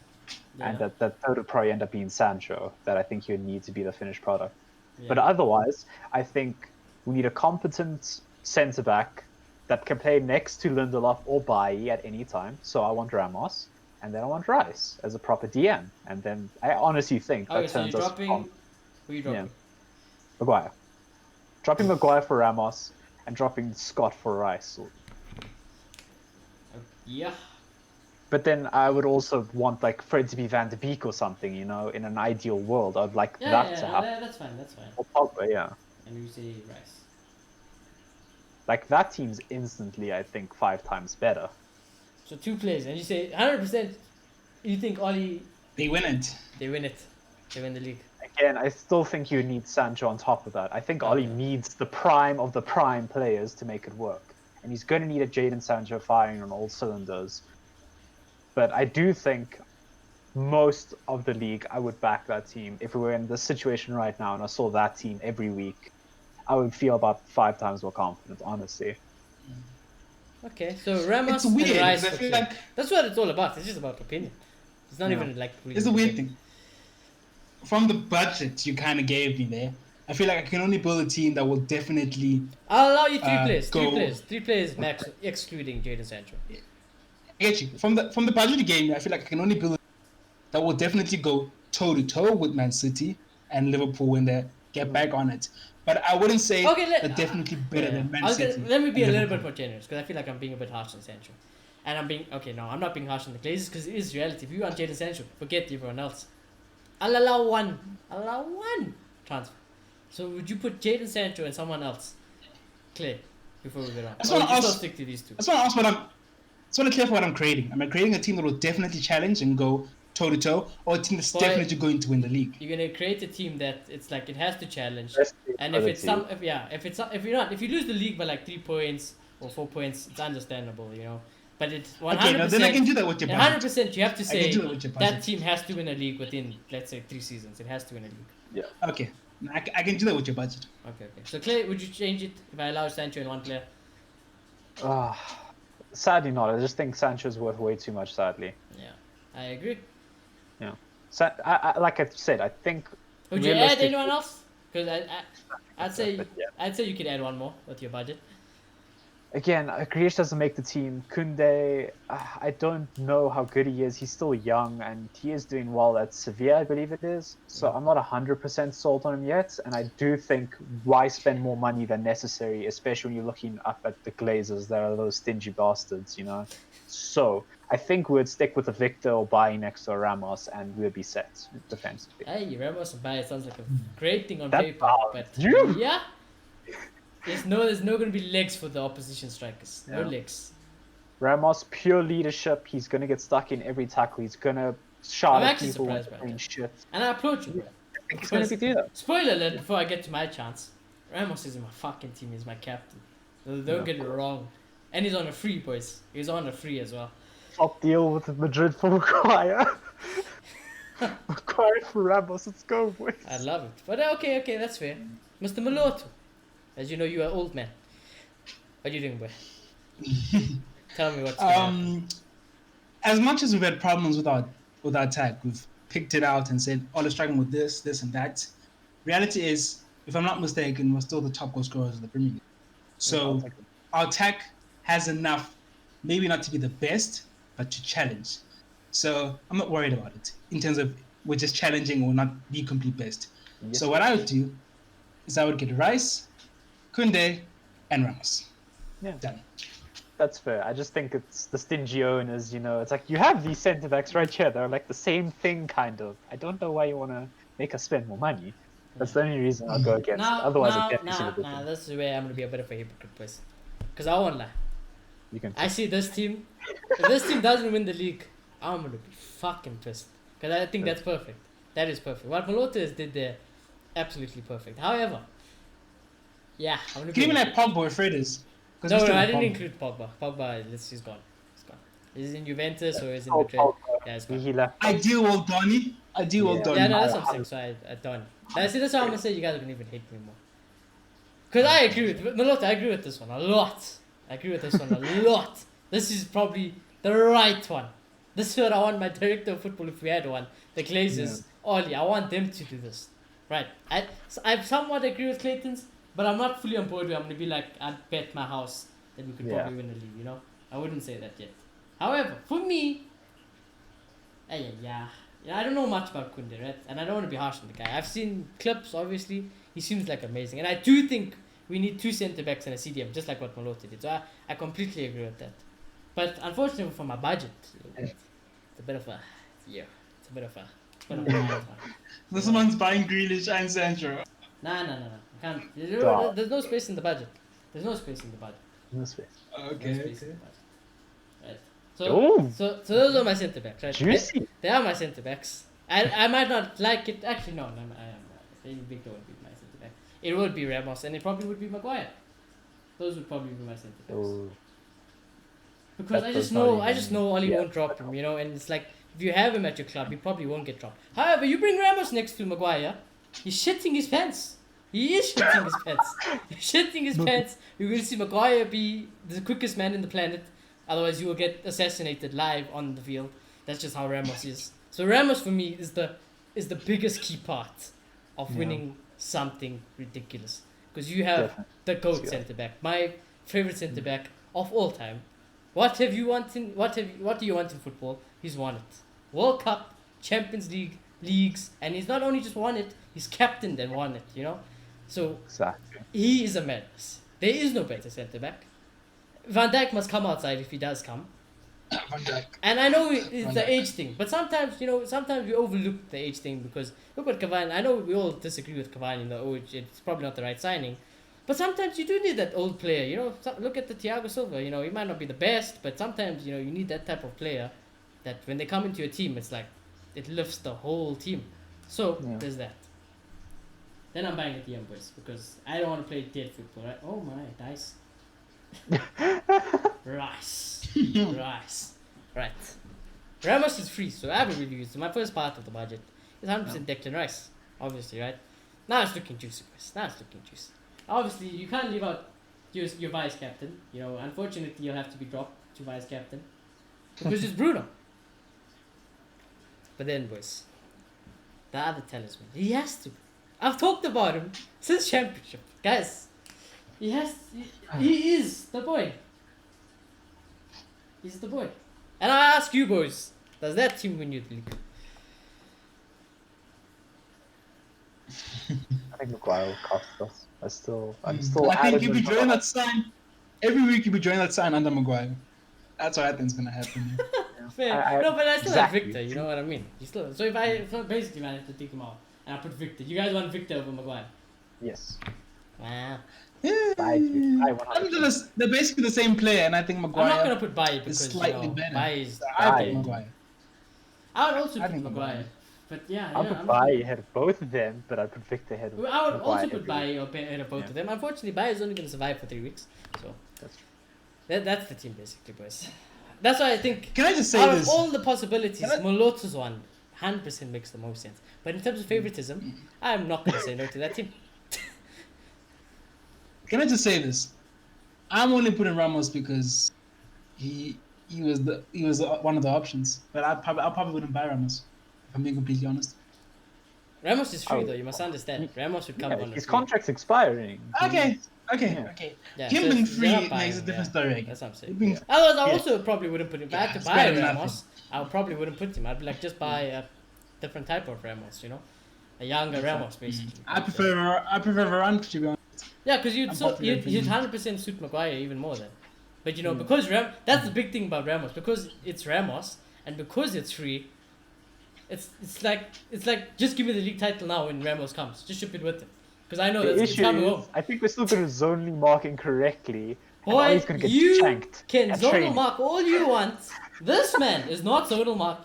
Speaker 1: Yeah.
Speaker 3: And that third would probably end up being Sancho, that I think he would need to be the finished product.
Speaker 1: Yeah.
Speaker 3: But otherwise, I think we need a competent centre-back that can play next to Lindelof or Bailly at any time. So I want Ramos, and then I want Rice as a proper DM. And then I honestly think that
Speaker 1: Okay, so
Speaker 3: turns
Speaker 1: you're
Speaker 3: us
Speaker 1: dropping...
Speaker 3: from
Speaker 1: Who are you dropping?
Speaker 3: Maguire. Dropping Maguire for Ramos, and dropping Scott for Rice.
Speaker 1: Yeah.
Speaker 3: But then I would also want Fred to be Van de Beek or something, in an ideal world. I'd like that to happen.
Speaker 1: That's fine.
Speaker 3: Or Pogba, yeah.
Speaker 1: And you say Rice.
Speaker 3: That team's instantly, I think, 5 times better.
Speaker 1: So 2 players, and you say 100%. You think Ollie?
Speaker 2: They win it.
Speaker 1: They win it. They win the league.
Speaker 3: Again, I still think you need Sancho on top of that. I think Ollie needs the prime of the prime players to make it work. And he's going to need a Jadon Sancho firing on all cylinders. But I do think most of the league, I would back that team. If we were in this situation right now and I saw that team every week, I would feel about 5 times more confident, honestly.
Speaker 1: Okay, so Ramos
Speaker 2: It's weird.
Speaker 1: and Rice.
Speaker 2: I feel like
Speaker 1: That's what it's all about. It's just about opinion. It's not even really
Speaker 2: it's a weird
Speaker 1: debate.
Speaker 2: thing. From the budget you kind of gave me there, I feel like I can only build a team that will definitely
Speaker 1: I'll allow you three players.
Speaker 2: go.
Speaker 1: Three players max, excluding Jadon Sancho.
Speaker 2: I get you. From the budget game, I feel like I can only build that will definitely go toe to toe with Man City and Liverpool when they get back on it. But I wouldn't say they're definitely better than Man City.
Speaker 1: Let me be a little
Speaker 2: Liverpool.
Speaker 1: bit more generous because I feel like I'm being a bit harsh on Sancho. And I'm being I'm not being harsh on the Glazers because it is reality. If you want Jadon Sancho, forget everyone else. I'll allow one transfer. So would you put Jadon Sancho and someone else, Clay, before we get on?
Speaker 2: I just want to
Speaker 1: stick to these two.
Speaker 2: I just want to ask what I'm. Just want to clear for what I'm creating. Am I creating a team that will definitely challenge and go toe to toe, or a team that's definitely going to win the league?
Speaker 1: You're gonna create a team that it's like it has to challenge.
Speaker 3: Best
Speaker 1: And if you lose the league by like 3 points or 4 points, it's understandable, you know. But it's 100%.
Speaker 2: Okay, now then I can do that with your budget.
Speaker 1: 100%, you have to say
Speaker 2: with your budget.
Speaker 1: that team has to win a league within, let's say, 3 seasons. It has to win a league.
Speaker 3: Yeah.
Speaker 2: Okay, I can do that with your budget.
Speaker 1: Okay. So Clay, would you change it if I allow Sancho in one player?
Speaker 3: Sadly not. I just think Sancho's worth way too much, sadly.
Speaker 1: Yeah, I agree.
Speaker 3: Yeah. So, like I said, I think...
Speaker 1: Would you add anyone else? Because I'd say
Speaker 3: Yeah.
Speaker 1: I'd say you could add one more with your budget.
Speaker 3: Again, Grealish doesn't make the team. Koundé, I don't know how good he is. He's still young, and he is doing well at Sevilla, I believe it is. So I'm not 100% sold on him yet. And I do think, why spend more money than necessary, especially when you're looking up at the Glazers. They're those stingy bastards, you know. So I think we'd stick with a Victor or Bailly next to a Ramos, and we'd be set defensively.
Speaker 1: Hey, Ramos and Bailly sounds like a great thing on
Speaker 3: That
Speaker 1: paper, but
Speaker 3: you?
Speaker 1: yeah. There's no gonna be legs for the opposition strikers. No
Speaker 3: Yeah.
Speaker 1: legs.
Speaker 3: Ramos, pure leadership. He's gonna get stuck in every tackle. He's gonna shout
Speaker 1: I'm
Speaker 3: at
Speaker 1: actually
Speaker 3: people
Speaker 1: surprised by
Speaker 3: and
Speaker 1: that.
Speaker 3: shit.
Speaker 1: And I applaud you, bro.
Speaker 3: He's gonna be do that.
Speaker 1: Spoiler alert before I get to my chance. Ramos is in my fucking team, he's my captain. Don't get it wrong. And he's on a free, boys. He's on a free as well.
Speaker 3: Top deal with Madrid for Maguire. Maguire for Ramos. Let's go, boys.
Speaker 1: I love it. But okay, that's fair. Mr. Maloto. As you know, you are old man. What are you doing, boy? Tell me what's going on.
Speaker 2: As much as we've had problems with our attack, we've picked it out and said, "Oh, let's struggling with this, and that." Reality is, if I'm not mistaken, we're still the top goal scorers of the Premier League. So our attack has enough, maybe not to be the best, but to challenge. So I'm not worried about it in terms of we're just challenging or not the complete best.
Speaker 3: Yes.
Speaker 2: So what I would do is I would get Rice, Koundé, and Ramos.
Speaker 3: Yeah.
Speaker 2: Done.
Speaker 3: That's fair. I just think it's the stingy owners, you know. It's like, you have these centre backs right here. They're like the same thing, kind of. I don't know why you want to make us spend more money. That's the only reason I'll go against it. Otherwise, I can't consider it.
Speaker 1: This is where I'm gonna be a bit of a hypocrite person. Because I won't lie.
Speaker 3: You can.
Speaker 1: I see this team. If this team doesn't win the league, I'm gonna be fucking pissed. Because I think that's perfect. That is perfect. What Malotes did there, absolutely perfect. However, yeah, I'm gonna
Speaker 2: You can even add Pogba or Fred is.
Speaker 1: No, I didn't include Pogba. Pogba, he's gone. He's gone. He's in Juventus or he's in Madrid. Yeah, he's gone.
Speaker 3: He left.
Speaker 2: Ideal old Donny. Ideal old Donny.
Speaker 1: Yeah, no, that's what I'm saying. So I don't. That's why I'm gonna say you guys are gonna even hate me more. Because I agree with Malote. I agree with this one a lot. This is probably the right one. This is what I want my director of football, if we had one. The Glazers, Ollie. I want them to do this. Right. I somewhat agree with Clayton's, but I'm not fully on board where I'm gonna be like, I'd bet my house that we could probably win the league. You know, I wouldn't say that yet. However, for me, yeah, I don't know much about Koundé, right? And I don't want to be harsh on the guy. I've seen clips. Obviously, he seems like amazing, and I do think we need 2 centre backs and a CDM, just like what Malote did. So I completely agree with that. But unfortunately, for my budget, it's a bit of a It's a bit of a hard one.
Speaker 2: This one's buying Grealish and Sancho.
Speaker 1: Nah. I can't. There's no space in the budget.
Speaker 3: No space.
Speaker 1: No space
Speaker 2: Okay.
Speaker 1: in the budget. Right. So those are my centre backs, right?
Speaker 3: Juicy.
Speaker 1: They are my centre backs. I might not like it. Actually, no. I am. Victor would be my centre back. It would be Ramos, and it probably would be Maguire. Those would probably be my centre backs.
Speaker 3: Oh.
Speaker 1: Because
Speaker 3: That
Speaker 1: I
Speaker 3: does
Speaker 1: just
Speaker 3: not
Speaker 1: know
Speaker 3: even-
Speaker 1: Ollie
Speaker 3: yeah.
Speaker 1: won't drop him, you know, and it's like if you have him at your club, he probably won't get dropped. However, you bring Ramos next to Maguire, he's shitting his pants. He is shitting his pants. He's shitting his pants. You're going to see Maguire be the quickest man in the planet. Otherwise, you will get assassinated live on the field. That's just how Ramos is. So Ramos for me is the biggest key part of winning something ridiculous. Because you have
Speaker 3: Definitely.
Speaker 1: the GOAT
Speaker 3: Yeah.
Speaker 1: centre back, my favorite centre back of all time. What do you want in football? He's won it. World Cup, Champions League, leagues, and he's not only just won it, he's captained and won it, you know? So
Speaker 3: Exactly.
Speaker 1: he is a madness. There is no better centre back. Van Dijk must come outside if he does come.
Speaker 2: Van Dijk.
Speaker 1: And I know it's
Speaker 2: Van
Speaker 1: the
Speaker 2: Dijk.
Speaker 1: age thing, but sometimes we overlook the age thing because look at Cavani. I know we all disagree with Cavani in the age. It's probably not the right signing, but sometimes you do need that old player. Look at the Thiago Silva. He might not be the best, but sometimes you need that type of player that when they come into your team, it's like it lifts the whole team. So there's that. Then I'm buying at the boys because I don't want to play dead football. Right? Oh my dice. Rice. Right. Ramos is free, so I haven't really used it. My first part of the budget is 100% Declan Rice, obviously, right? Now it's looking juicy, guys. Obviously, you can't leave out your vice captain. Unfortunately, you'll have to be dropped to vice captain because it's Bruno. But then, boys, the other talisman, he has to. I've talked about him since championship, guys. He is the boy. He's the boy. And I ask you boys, does that team win you the league?
Speaker 3: I think Maguire will cost us. I'm still.
Speaker 2: I think you'll be
Speaker 3: adamant
Speaker 2: joining
Speaker 3: about-
Speaker 2: that sign. Every week you'll be joining that sign under Maguire. That's what I think's gonna happen.
Speaker 1: Fair. No, but I still
Speaker 3: exactly.
Speaker 1: have Victor, you know what I mean? So if basically I have to take him out and I put Victor. You guys want Victor over Maguire?
Speaker 3: Yes.
Speaker 1: Wow.
Speaker 3: I do. I
Speaker 2: I think they're basically the same player, and I think Maguire
Speaker 1: I'm not gonna put Bailly
Speaker 2: is
Speaker 1: because
Speaker 2: slightly better.
Speaker 1: Bailly is.
Speaker 2: I
Speaker 3: Bailly.
Speaker 2: pick Maguire.
Speaker 1: I would also
Speaker 2: I
Speaker 1: put
Speaker 2: think
Speaker 1: Maguire.
Speaker 2: Maguire.
Speaker 1: But yeah,
Speaker 3: I'll put Bailly ahead of both of them, but I'd put Victor ahead of
Speaker 1: I would
Speaker 3: Maguire
Speaker 1: also put
Speaker 3: every
Speaker 1: Bailly ahead of both of them. Unfortunately, Bailly is only going to survive for 3 weeks. So
Speaker 3: That's
Speaker 1: that's the team basically, boys. That's why I think
Speaker 2: Can I just say
Speaker 1: out
Speaker 2: this?
Speaker 1: of all the possibilities,
Speaker 2: Can I-
Speaker 1: Moloto's one 100% makes the most sense. But in terms of favoritism, I'm not going to say no to that team.
Speaker 2: Can I just say this? I'm only putting Ramos because he was one of the options, but I probably wouldn't buy Ramos. If I'm being completely honest.
Speaker 1: Ramos is free
Speaker 3: Oh,
Speaker 1: though. You must understand. Ramos would come
Speaker 3: Yeah,
Speaker 1: on.
Speaker 3: his
Speaker 1: free.
Speaker 3: contract's expiring.
Speaker 2: Okay.
Speaker 1: Yeah,
Speaker 2: Him
Speaker 1: so
Speaker 2: being
Speaker 1: it's-
Speaker 2: free
Speaker 1: they're not
Speaker 2: makes
Speaker 1: buying
Speaker 2: a
Speaker 1: him,
Speaker 2: different
Speaker 1: yeah.
Speaker 2: story. I guess.
Speaker 1: That's what I'm saying.
Speaker 2: Him being-
Speaker 1: Otherwise, I
Speaker 2: Yeah.
Speaker 1: also probably wouldn't put him. If I had to
Speaker 2: it's
Speaker 1: buy
Speaker 2: better than
Speaker 1: Ramos, I probably wouldn't put him. I'd be like, just buy a different type of Ramos, a younger Ramos, basically.
Speaker 2: I prefer Varane, to be honest.
Speaker 1: Yeah, because you'd
Speaker 2: Unpopular opinion.
Speaker 1: 100% suit Maguire even more then. But because that's the big thing about Ramos, because it's Ramos and because it's free. It's like just give me the league title now when Ramos comes. Just ship it with him, because I know
Speaker 3: The
Speaker 1: that's it's
Speaker 3: issue
Speaker 1: coming
Speaker 3: is,
Speaker 1: home.
Speaker 3: I think we're still going to zonally mark incorrectly. And
Speaker 1: Boy,
Speaker 3: Ollie's going to get
Speaker 1: you
Speaker 3: shanked.
Speaker 1: can
Speaker 3: at
Speaker 1: zonal
Speaker 3: training.
Speaker 1: mark all you want. This man is not zonal mark.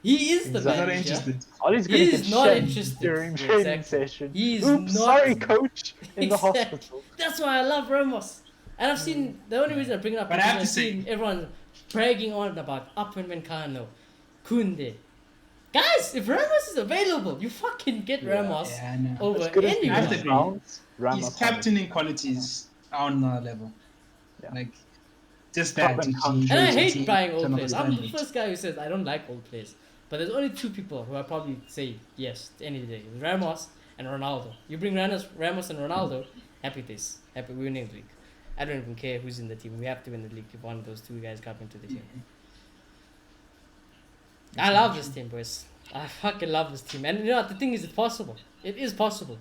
Speaker 1: He is the
Speaker 3: Exactly.
Speaker 2: I'm not
Speaker 1: manager.
Speaker 2: interested.
Speaker 3: Ollie's going to
Speaker 1: He's
Speaker 3: get
Speaker 1: not
Speaker 3: shanked
Speaker 1: interested.
Speaker 3: during
Speaker 1: Yeah,
Speaker 3: training
Speaker 1: exactly.
Speaker 3: session.
Speaker 1: He's
Speaker 3: Oops,
Speaker 1: not-
Speaker 3: sorry, coach. In the
Speaker 1: Exactly.
Speaker 3: hospital.
Speaker 1: That's why I love Ramos. And I've seen the only reason I bring it up
Speaker 2: But
Speaker 1: is
Speaker 2: I have
Speaker 1: because
Speaker 2: to
Speaker 1: I've
Speaker 2: say-
Speaker 1: seen everyone bragging on about Upman Mencano, Kunde. Guys, if Ramos is available, you fucking get Ramos
Speaker 2: Yeah, I know.
Speaker 1: over
Speaker 3: As good as
Speaker 1: anyone.
Speaker 2: I have to
Speaker 3: he
Speaker 2: agree.
Speaker 3: sounds,
Speaker 2: His
Speaker 3: Ramos
Speaker 2: captaining qualities are on another level.
Speaker 3: Yeah.
Speaker 2: Like, just that.
Speaker 3: Top and
Speaker 2: he
Speaker 3: country.
Speaker 1: And I
Speaker 2: shows
Speaker 1: hate
Speaker 2: he
Speaker 1: buying old
Speaker 2: turned up
Speaker 1: players.
Speaker 2: his
Speaker 1: I'm the
Speaker 2: standard.
Speaker 1: first guy who says I don't like old players. But there's only two people who I probably say yes any day. Ramos and Ronaldo. You bring Ramos and Ronaldo, happy days. Happy winning the league. I don't even care who's in the team. We have to win the league if one of those two guys come into the team. I love this team, boys. I fucking love this team. And the thing is, it's possible. It is possible.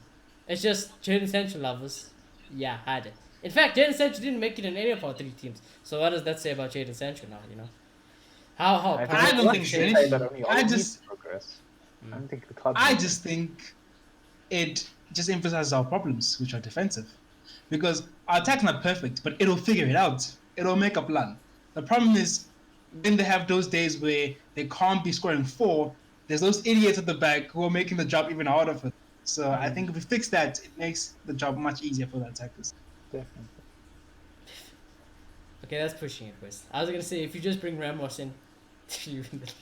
Speaker 1: It's just Jadon Sancho lovers. Yeah, had it. In fact, Jadon Sancho didn't make it in any of our 3 teams. So what does that say about Jadon Sancho now, How
Speaker 3: I
Speaker 2: don't
Speaker 3: I'd
Speaker 2: think
Speaker 3: say
Speaker 2: anything.
Speaker 3: that only
Speaker 2: I
Speaker 3: Ollie
Speaker 2: just-
Speaker 3: needs progress. I don't think the club.
Speaker 2: I
Speaker 3: needs
Speaker 2: just think it just emphasizes our problems, which are defensive. Because our attack's not perfect, but it'll figure it out. It'll make a plan. The problem is when they have those days where they can't be scoring 4, there's those idiots at the back who are making the job even harder for them. So I think if we fix that, it makes the job much easier for the attackers.
Speaker 3: definitely.
Speaker 1: Okay, that's pushing it, boys. I was gonna say if you just bring Ramos in, you win the league.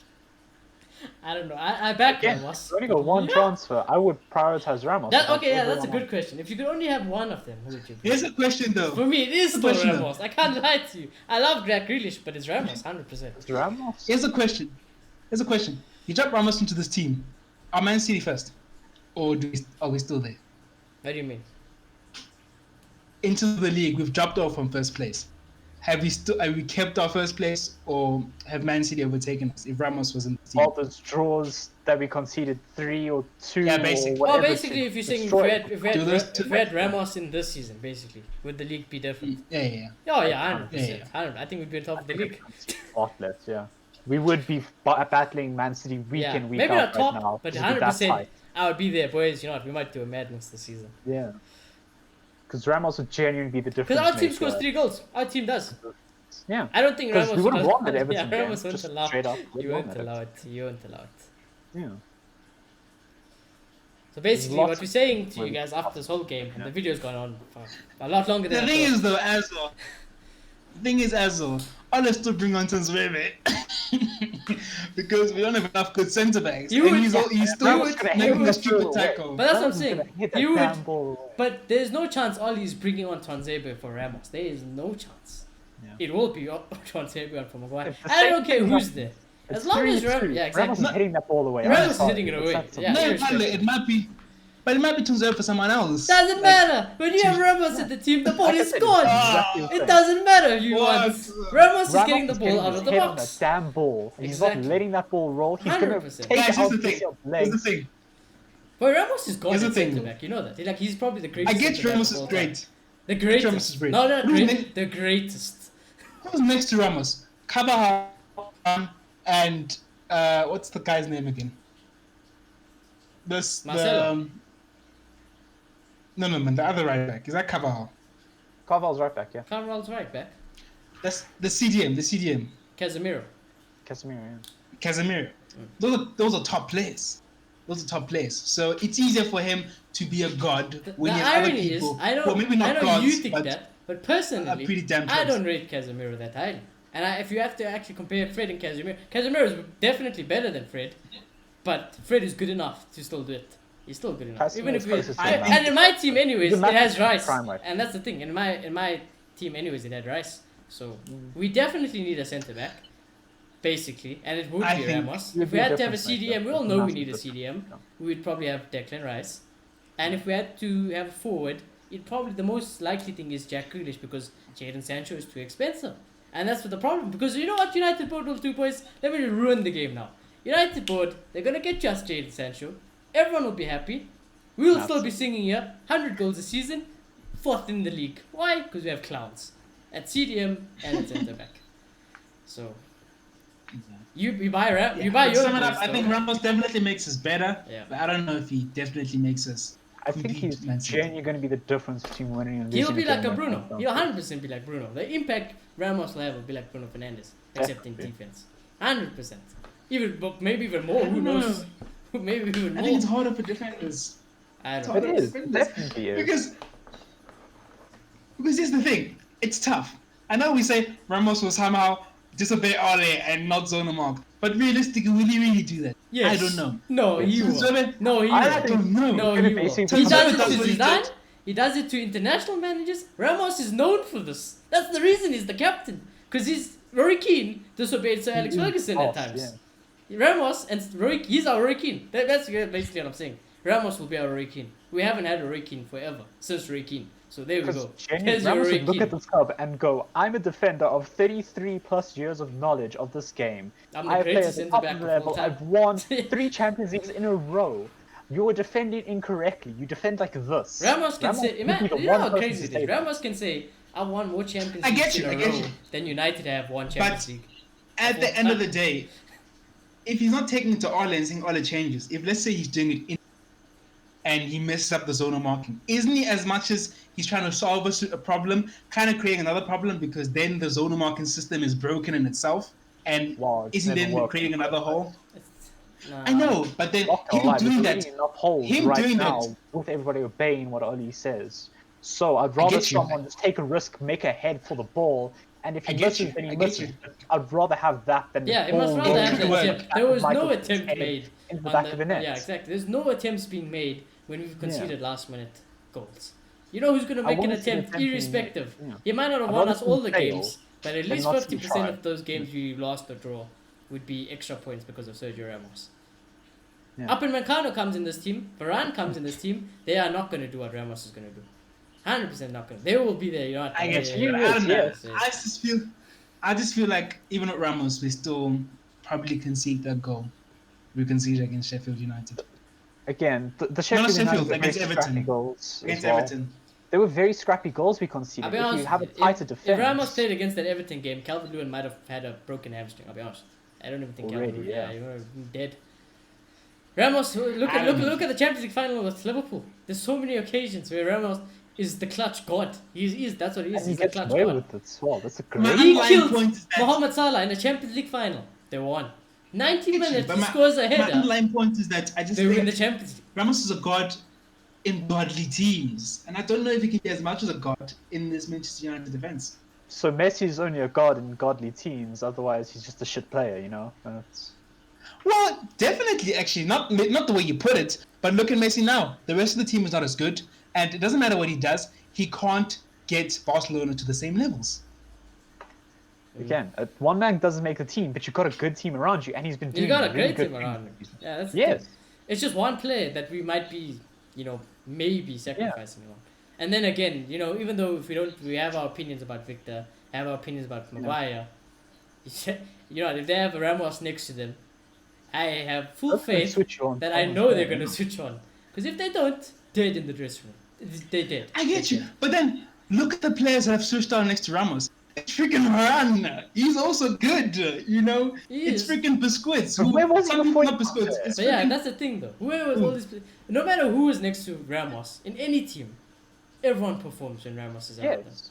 Speaker 1: I don't know. I back
Speaker 3: Again,
Speaker 1: Ramos.
Speaker 3: we only got one
Speaker 1: Yeah.
Speaker 3: transfer. I would prioritize Ramos.
Speaker 1: That,
Speaker 3: above
Speaker 1: okay, yeah, that's a
Speaker 3: everyone
Speaker 1: good question. If you could only have one of them, who would you bring?
Speaker 2: Here's a question though.
Speaker 1: For me, it is still
Speaker 2: Question though.
Speaker 1: Ramos. I can't lie to you. I love Jack Grealish, but it's Ramos, 100%.
Speaker 3: else. It's Ramos.
Speaker 2: Here's a question. You drop Ramos into this team. Are Man City first? Or are we still there?
Speaker 1: What do you mean?
Speaker 2: into the league, we've dropped off from first place. Have we kept our first place, or have Man City overtaken us if Ramos was in the team?
Speaker 3: All those draws that we conceded 3 or 2
Speaker 2: Yeah,
Speaker 3: or
Speaker 2: basically.
Speaker 1: Well,
Speaker 3: whatever.
Speaker 1: basically, if you're saying if we had Ramos in this season, basically, would the league be different?
Speaker 2: Yeah.
Speaker 1: Oh yeah, 100%.
Speaker 2: Yeah.
Speaker 1: I think we'd be on top of the league.
Speaker 3: Spotless, yeah. We would be battling Man City week in, week
Speaker 1: maybe
Speaker 3: out
Speaker 1: not top,
Speaker 3: right now.
Speaker 1: but
Speaker 3: It'd be that
Speaker 1: 100%.
Speaker 3: tight.
Speaker 1: I would be there, boys. You know what? We might do a madness this season.
Speaker 3: Yeah. Because Ramos would genuinely be the difference.
Speaker 1: Because our team
Speaker 3: maker.
Speaker 1: scores 3 goals. Our team does.
Speaker 3: Yeah.
Speaker 1: I don't think
Speaker 3: Because
Speaker 1: Ramos
Speaker 3: we would have won the
Speaker 1: yeah,
Speaker 3: Everton game.
Speaker 1: Ramos wouldn't
Speaker 3: Just
Speaker 1: allow.
Speaker 3: straight up.
Speaker 1: You won't allow it. You won't allow it.
Speaker 3: Yeah.
Speaker 1: So basically,
Speaker 3: Lots
Speaker 1: what we're saying to you
Speaker 3: of-
Speaker 1: guys after this whole game, and the video's gone on for a lot longer than
Speaker 2: The
Speaker 1: I
Speaker 2: thing
Speaker 1: thought.
Speaker 2: is, though, I'll still bring on Tanzwebe because we don't have enough good centre backs.
Speaker 1: You
Speaker 2: And
Speaker 1: would-
Speaker 2: he's still
Speaker 3: Ramos gonna
Speaker 2: making
Speaker 3: hit
Speaker 2: a
Speaker 3: the
Speaker 2: stupid
Speaker 3: ball away.
Speaker 2: tackle.
Speaker 1: But that's what I'm
Speaker 3: Ramos is
Speaker 1: saying.
Speaker 3: gonna hit that
Speaker 1: You
Speaker 3: damn
Speaker 1: would,
Speaker 3: ball away.
Speaker 1: but there's no chance Ollie's bringing on Tanzebe for Ramos. There is no chance.
Speaker 3: Yeah.
Speaker 1: It will be Tanzebe on for Maguire.
Speaker 3: It's the
Speaker 1: I don't
Speaker 3: same
Speaker 1: care
Speaker 3: thing
Speaker 1: who's
Speaker 3: happening.
Speaker 1: there.
Speaker 3: It's
Speaker 1: As long as
Speaker 3: 3-2.
Speaker 1: Ramos, yeah, exactly.
Speaker 3: Ramos is hitting that ball away.
Speaker 1: Ramos
Speaker 3: I'm
Speaker 1: is
Speaker 3: sorry.
Speaker 1: hitting it
Speaker 3: It's
Speaker 1: away.
Speaker 3: that simple.
Speaker 1: Yeah.
Speaker 2: No,
Speaker 1: irrespective.
Speaker 2: it might be, but it might be Tanzwebe for someone else.
Speaker 1: Doesn't matter. When you have Ramos at the team, the ball
Speaker 3: Like I
Speaker 1: is
Speaker 3: said,
Speaker 1: gone.
Speaker 3: exactly the
Speaker 1: It
Speaker 3: same.
Speaker 1: doesn't matter if you
Speaker 2: What?
Speaker 1: want. Ramos is getting the
Speaker 3: is
Speaker 1: ball out
Speaker 3: his
Speaker 1: of the
Speaker 3: head on
Speaker 1: box.
Speaker 3: that damn ball. He's
Speaker 1: Exactly.
Speaker 3: not letting that ball roll. He's going to
Speaker 1: 100%.
Speaker 3: take
Speaker 2: Guys,
Speaker 3: it
Speaker 2: here's
Speaker 3: out
Speaker 2: the
Speaker 3: with
Speaker 2: thing.
Speaker 3: his
Speaker 2: Here's the
Speaker 3: legs.
Speaker 2: thing.
Speaker 1: But Ramos is gone
Speaker 2: Here's the
Speaker 1: at
Speaker 2: thing.
Speaker 1: centre back. You know that. Like he's probably the
Speaker 2: I
Speaker 1: greatest.
Speaker 2: get
Speaker 1: centre back
Speaker 2: Ramos
Speaker 1: of
Speaker 2: is
Speaker 1: all time.
Speaker 2: great.
Speaker 1: The greatest.
Speaker 2: Ramos is great.
Speaker 1: No, not
Speaker 2: Who's
Speaker 1: great.
Speaker 2: next?
Speaker 1: The greatest.
Speaker 2: Who's next to Ramos? Carvajal and what's the guy's name again?
Speaker 1: Marcelo.
Speaker 2: No, man, the other right back. Is that Carvajal?
Speaker 3: Carvalho's right back, yeah.
Speaker 1: Carvalho's right back.
Speaker 2: That's the CDM.
Speaker 1: Casemiro.
Speaker 3: Casemiro, yeah.
Speaker 2: Casemiro. Those are top players. So it's easier for him to be a god when
Speaker 1: The
Speaker 2: you have other
Speaker 1: irony is,
Speaker 2: people.
Speaker 1: I know,
Speaker 2: well, maybe
Speaker 1: I
Speaker 2: not
Speaker 1: know
Speaker 2: gods,
Speaker 1: you think
Speaker 2: but
Speaker 1: that, but personally,
Speaker 2: pretty damn
Speaker 1: I
Speaker 2: close.
Speaker 1: don't rate Casemiro that highly. And if you have to actually compare Fred and Casemiro, Casemiro is definitely better than Fred, but Fred is good enough to still do it. He's still good enough.
Speaker 3: Casemiro
Speaker 1: Even if
Speaker 3: is
Speaker 1: we,
Speaker 3: close to
Speaker 2: same
Speaker 1: and in my team, anyways,
Speaker 3: The
Speaker 1: it
Speaker 3: match
Speaker 1: has
Speaker 3: is
Speaker 1: Rice,
Speaker 3: prime right.
Speaker 1: and that's the thing. In my team, anyways, it had Rice. So we definitely need a centre back, basically, and it would
Speaker 2: I
Speaker 1: be
Speaker 2: think
Speaker 1: Ramos.
Speaker 3: it would
Speaker 1: If
Speaker 3: be
Speaker 1: we
Speaker 3: a
Speaker 1: had to have a
Speaker 3: difference maker.
Speaker 1: CDM, we all
Speaker 3: It's
Speaker 1: know we
Speaker 3: massive
Speaker 1: need a
Speaker 3: difference.
Speaker 1: CDM.
Speaker 3: Yeah.
Speaker 1: We'd probably have Declan Rice. And if we had to have a forward, it probably the most likely thing is Jack Grealish because Jadon Sancho is too expensive. And that's what the problem. Because you know what United board will do, boys? Let me ruin the game now. United board, they're going to get just Jadon Sancho. Everyone will be happy. We'll still be singing here. 100 goals a season. 4th in the league. Why? Because we have clowns. At CDM and at centre back. So, you buy you buy
Speaker 2: To
Speaker 1: your
Speaker 2: sum it up,
Speaker 1: points,
Speaker 2: I think
Speaker 1: though.
Speaker 2: Ramos definitely makes us better.
Speaker 1: Yeah.
Speaker 2: But I don't know if he definitely makes us.
Speaker 3: I think
Speaker 2: compete
Speaker 3: he's
Speaker 2: Man City.
Speaker 3: genuinely going to be the difference between winning and losing.
Speaker 1: He'll be
Speaker 3: game
Speaker 1: like a
Speaker 3: when it
Speaker 1: Bruno.
Speaker 3: comes down
Speaker 1: He'll
Speaker 3: to it.
Speaker 1: 100% be like Bruno. The impact Ramos will have will be like Bruno Fernandes, except in
Speaker 3: Definitely.
Speaker 1: defense. 100%. Even, but maybe even more. Who knows? Maybe even
Speaker 2: I
Speaker 1: more.
Speaker 2: think it's harder for defenders.
Speaker 1: I
Speaker 2: It's
Speaker 1: don't
Speaker 3: It
Speaker 1: know.
Speaker 2: harder
Speaker 3: is.
Speaker 2: for
Speaker 3: It
Speaker 2: defenders.
Speaker 3: definitely is.
Speaker 2: Because here's the thing. It's tough. I know we say Ramos will somehow disobey Ole and not zone a mark. But realistically, will he really do that?
Speaker 1: Yes.
Speaker 2: I don't know.
Speaker 1: No, he
Speaker 2: Because
Speaker 1: will.
Speaker 2: Zone-
Speaker 1: No, he
Speaker 2: I
Speaker 1: will.
Speaker 2: don't know.
Speaker 1: No,
Speaker 3: Gonna
Speaker 1: he will.
Speaker 3: basically-
Speaker 1: He does it
Speaker 2: That's
Speaker 1: to
Speaker 2: what he
Speaker 1: Zidane.
Speaker 2: did.
Speaker 1: He does it to international managers. Ramos is known for this. That's the reason he's the captain. Because he's Rory Keane disobeyed Sir Alex Ferguson at
Speaker 3: Of course,
Speaker 1: times. Ramos and he's our Rory Keane. That's basically what I'm saying. Ramos will be our Rory Keane. We haven't had a Rory Keane forever since Rory Keane. So there we
Speaker 3: Because
Speaker 1: go.
Speaker 3: genuinely,
Speaker 1: There's your
Speaker 3: Ramos
Speaker 1: Rory
Speaker 3: would look
Speaker 1: Keane.
Speaker 3: at this club and go, I'm a defender of 33 plus years of knowledge of this game.
Speaker 1: I'm the
Speaker 3: I play at
Speaker 1: greatest
Speaker 3: the
Speaker 1: centre
Speaker 3: top
Speaker 1: back
Speaker 3: of
Speaker 1: of
Speaker 3: the
Speaker 1: all
Speaker 3: level.
Speaker 1: time.
Speaker 3: I've won 3 Champions Leagues in a row. You're defending incorrectly. You defend like this.
Speaker 1: Ramos can say,
Speaker 3: would be the
Speaker 1: you know
Speaker 3: one
Speaker 1: how
Speaker 3: person
Speaker 1: crazy
Speaker 3: to
Speaker 1: it
Speaker 3: say
Speaker 1: is.
Speaker 3: that.
Speaker 1: Ramos can say, I won more Champions
Speaker 2: I
Speaker 1: Leagues
Speaker 2: get you,
Speaker 1: in
Speaker 2: I
Speaker 1: a
Speaker 2: get
Speaker 1: row
Speaker 2: you.
Speaker 1: than United have won Champions League.
Speaker 2: At the end of the day, if he's not taking it to Ole and saying Ole changes, if let's say he's doing it in and he messes up the zonal marking, isn't he as much as he's trying to solve a problem, kind of creating another problem because then the zonal marking system is broken in itself and
Speaker 3: Wow, it's
Speaker 2: isn't
Speaker 3: never
Speaker 2: then
Speaker 3: worked.
Speaker 2: creating another hole?
Speaker 1: Nah.
Speaker 2: I know, but then
Speaker 3: Not gonna
Speaker 2: him
Speaker 3: lie,
Speaker 2: doing
Speaker 3: there's
Speaker 2: that,
Speaker 3: really enough holes
Speaker 2: him
Speaker 3: right
Speaker 2: doing
Speaker 3: now
Speaker 2: that-
Speaker 3: with everybody obeying what Oli says. So I'd rather
Speaker 2: get you.
Speaker 3: someone just take a risk, make a head for the ball, and if
Speaker 2: I
Speaker 3: he
Speaker 2: get
Speaker 3: misses,
Speaker 2: you,
Speaker 3: then
Speaker 2: I
Speaker 3: he
Speaker 2: get
Speaker 3: misses.
Speaker 2: you.
Speaker 3: I'd rather have that than
Speaker 1: Yeah,
Speaker 3: the
Speaker 1: it must
Speaker 3: ball
Speaker 1: rather
Speaker 2: It
Speaker 1: have
Speaker 2: could
Speaker 1: that
Speaker 2: work.
Speaker 1: attempt. There was no
Speaker 3: Michael
Speaker 1: attempt
Speaker 3: head
Speaker 1: made
Speaker 3: in the
Speaker 1: on
Speaker 3: back of the net.
Speaker 1: Yeah, exactly. There's no attempts being made when we've conceded last minute goals. You know who's going to
Speaker 3: I
Speaker 1: make an
Speaker 3: wanna see the
Speaker 1: attempt
Speaker 3: attempt being
Speaker 1: irrespective.
Speaker 3: made, yeah.
Speaker 1: He might not have
Speaker 3: I'd
Speaker 1: won
Speaker 3: rather
Speaker 1: us all the
Speaker 3: see fail
Speaker 1: games, but at
Speaker 3: than
Speaker 1: least
Speaker 3: not see
Speaker 1: 50%
Speaker 3: try.
Speaker 1: of those games we lost or draw would be extra points because of Sergio Ramos.
Speaker 3: Yeah.
Speaker 1: Up and Meccano comes in this team, Varane comes in this team, they are not going to do what Ramos is going to do. 100% not going to. They will be there, you know.
Speaker 2: I get
Speaker 3: you,
Speaker 2: you. But
Speaker 3: yes,
Speaker 2: I don't know.
Speaker 3: yes.
Speaker 2: I just feel like even with Ramos, we still probably concede that goal we conceded against Sheffield United.
Speaker 3: Again, the
Speaker 2: No, not
Speaker 3: Sheffield United
Speaker 2: Sheffield,
Speaker 3: were
Speaker 2: against
Speaker 3: very scrappy
Speaker 2: Everton.
Speaker 3: goals
Speaker 2: Against
Speaker 3: as well.
Speaker 2: Everton.
Speaker 3: They were very scrappy goals we
Speaker 1: I'll
Speaker 3: conceded.
Speaker 1: be
Speaker 3: If
Speaker 1: honest,
Speaker 3: you have a tighter
Speaker 1: if
Speaker 3: defense.
Speaker 1: Ramos played against that Everton game, Calvert-Lewin might have had a broken hamstring. I'll be honest. I don't even think
Speaker 3: Already,
Speaker 1: Calvert-Lewin,
Speaker 3: yeah.
Speaker 1: he would have been dead. Ramos, look at the Champions League final with Liverpool. There's so many occasions where Ramos is the clutch god. That's what he is.
Speaker 3: And he
Speaker 1: He's the
Speaker 3: gets
Speaker 1: clutch
Speaker 3: away
Speaker 1: god.
Speaker 3: with it as well. That's a
Speaker 2: My
Speaker 3: great.
Speaker 1: He
Speaker 2: underlying
Speaker 1: killed
Speaker 2: point is that-
Speaker 1: Mohamed Salah in the Champions League final. They won. 90 minutes,
Speaker 2: But
Speaker 1: he scores a
Speaker 2: my
Speaker 1: header.
Speaker 2: underlying point is that I just
Speaker 1: They win
Speaker 2: think
Speaker 1: the Champions League.
Speaker 2: Ramos is a god in godly teams, and I don't know if he can be as much as a god in this Manchester United defense.
Speaker 3: So Messi is only a god in godly teams. Otherwise, he's just a shit player, you know.
Speaker 2: Well, definitely, actually, not the way you put it, but look at Messi now. The rest of the team is not as good, and it doesn't matter what he does. He can't get Barcelona to the same levels.
Speaker 3: Again, one man doesn't make the team, but you've got a good team around you, and he's been doing
Speaker 1: You got a
Speaker 3: really
Speaker 1: great
Speaker 3: good
Speaker 1: team around him. Yeah, that's the
Speaker 3: Yes.
Speaker 1: thing. It's just one player that we might be, maybe sacrificing him on. And then again, even though if we have our opinions about Victor, have our opinions about Maguire. If they have Ramos next to them, I have full
Speaker 3: That's gonna
Speaker 1: faith
Speaker 3: switch you on
Speaker 1: that I
Speaker 3: time,
Speaker 1: know
Speaker 3: yeah.
Speaker 1: they're gonna switch on. Because if they don't, dead in the dressing room. They dead.
Speaker 2: I get you, but then look at the players that have switched on next to Ramos. It's freaking Varane. He's also good,
Speaker 1: He
Speaker 2: It's
Speaker 1: is.
Speaker 2: freaking Busquets.
Speaker 3: But where was he before he
Speaker 2: Not
Speaker 3: got
Speaker 2: Busquets.
Speaker 3: there?
Speaker 2: It's
Speaker 1: But yeah,
Speaker 2: freaking-
Speaker 1: that's the thing though. Whoever was all these, no matter who is next to Ramos in any team, everyone performs when Ramos is out there.
Speaker 3: Yes.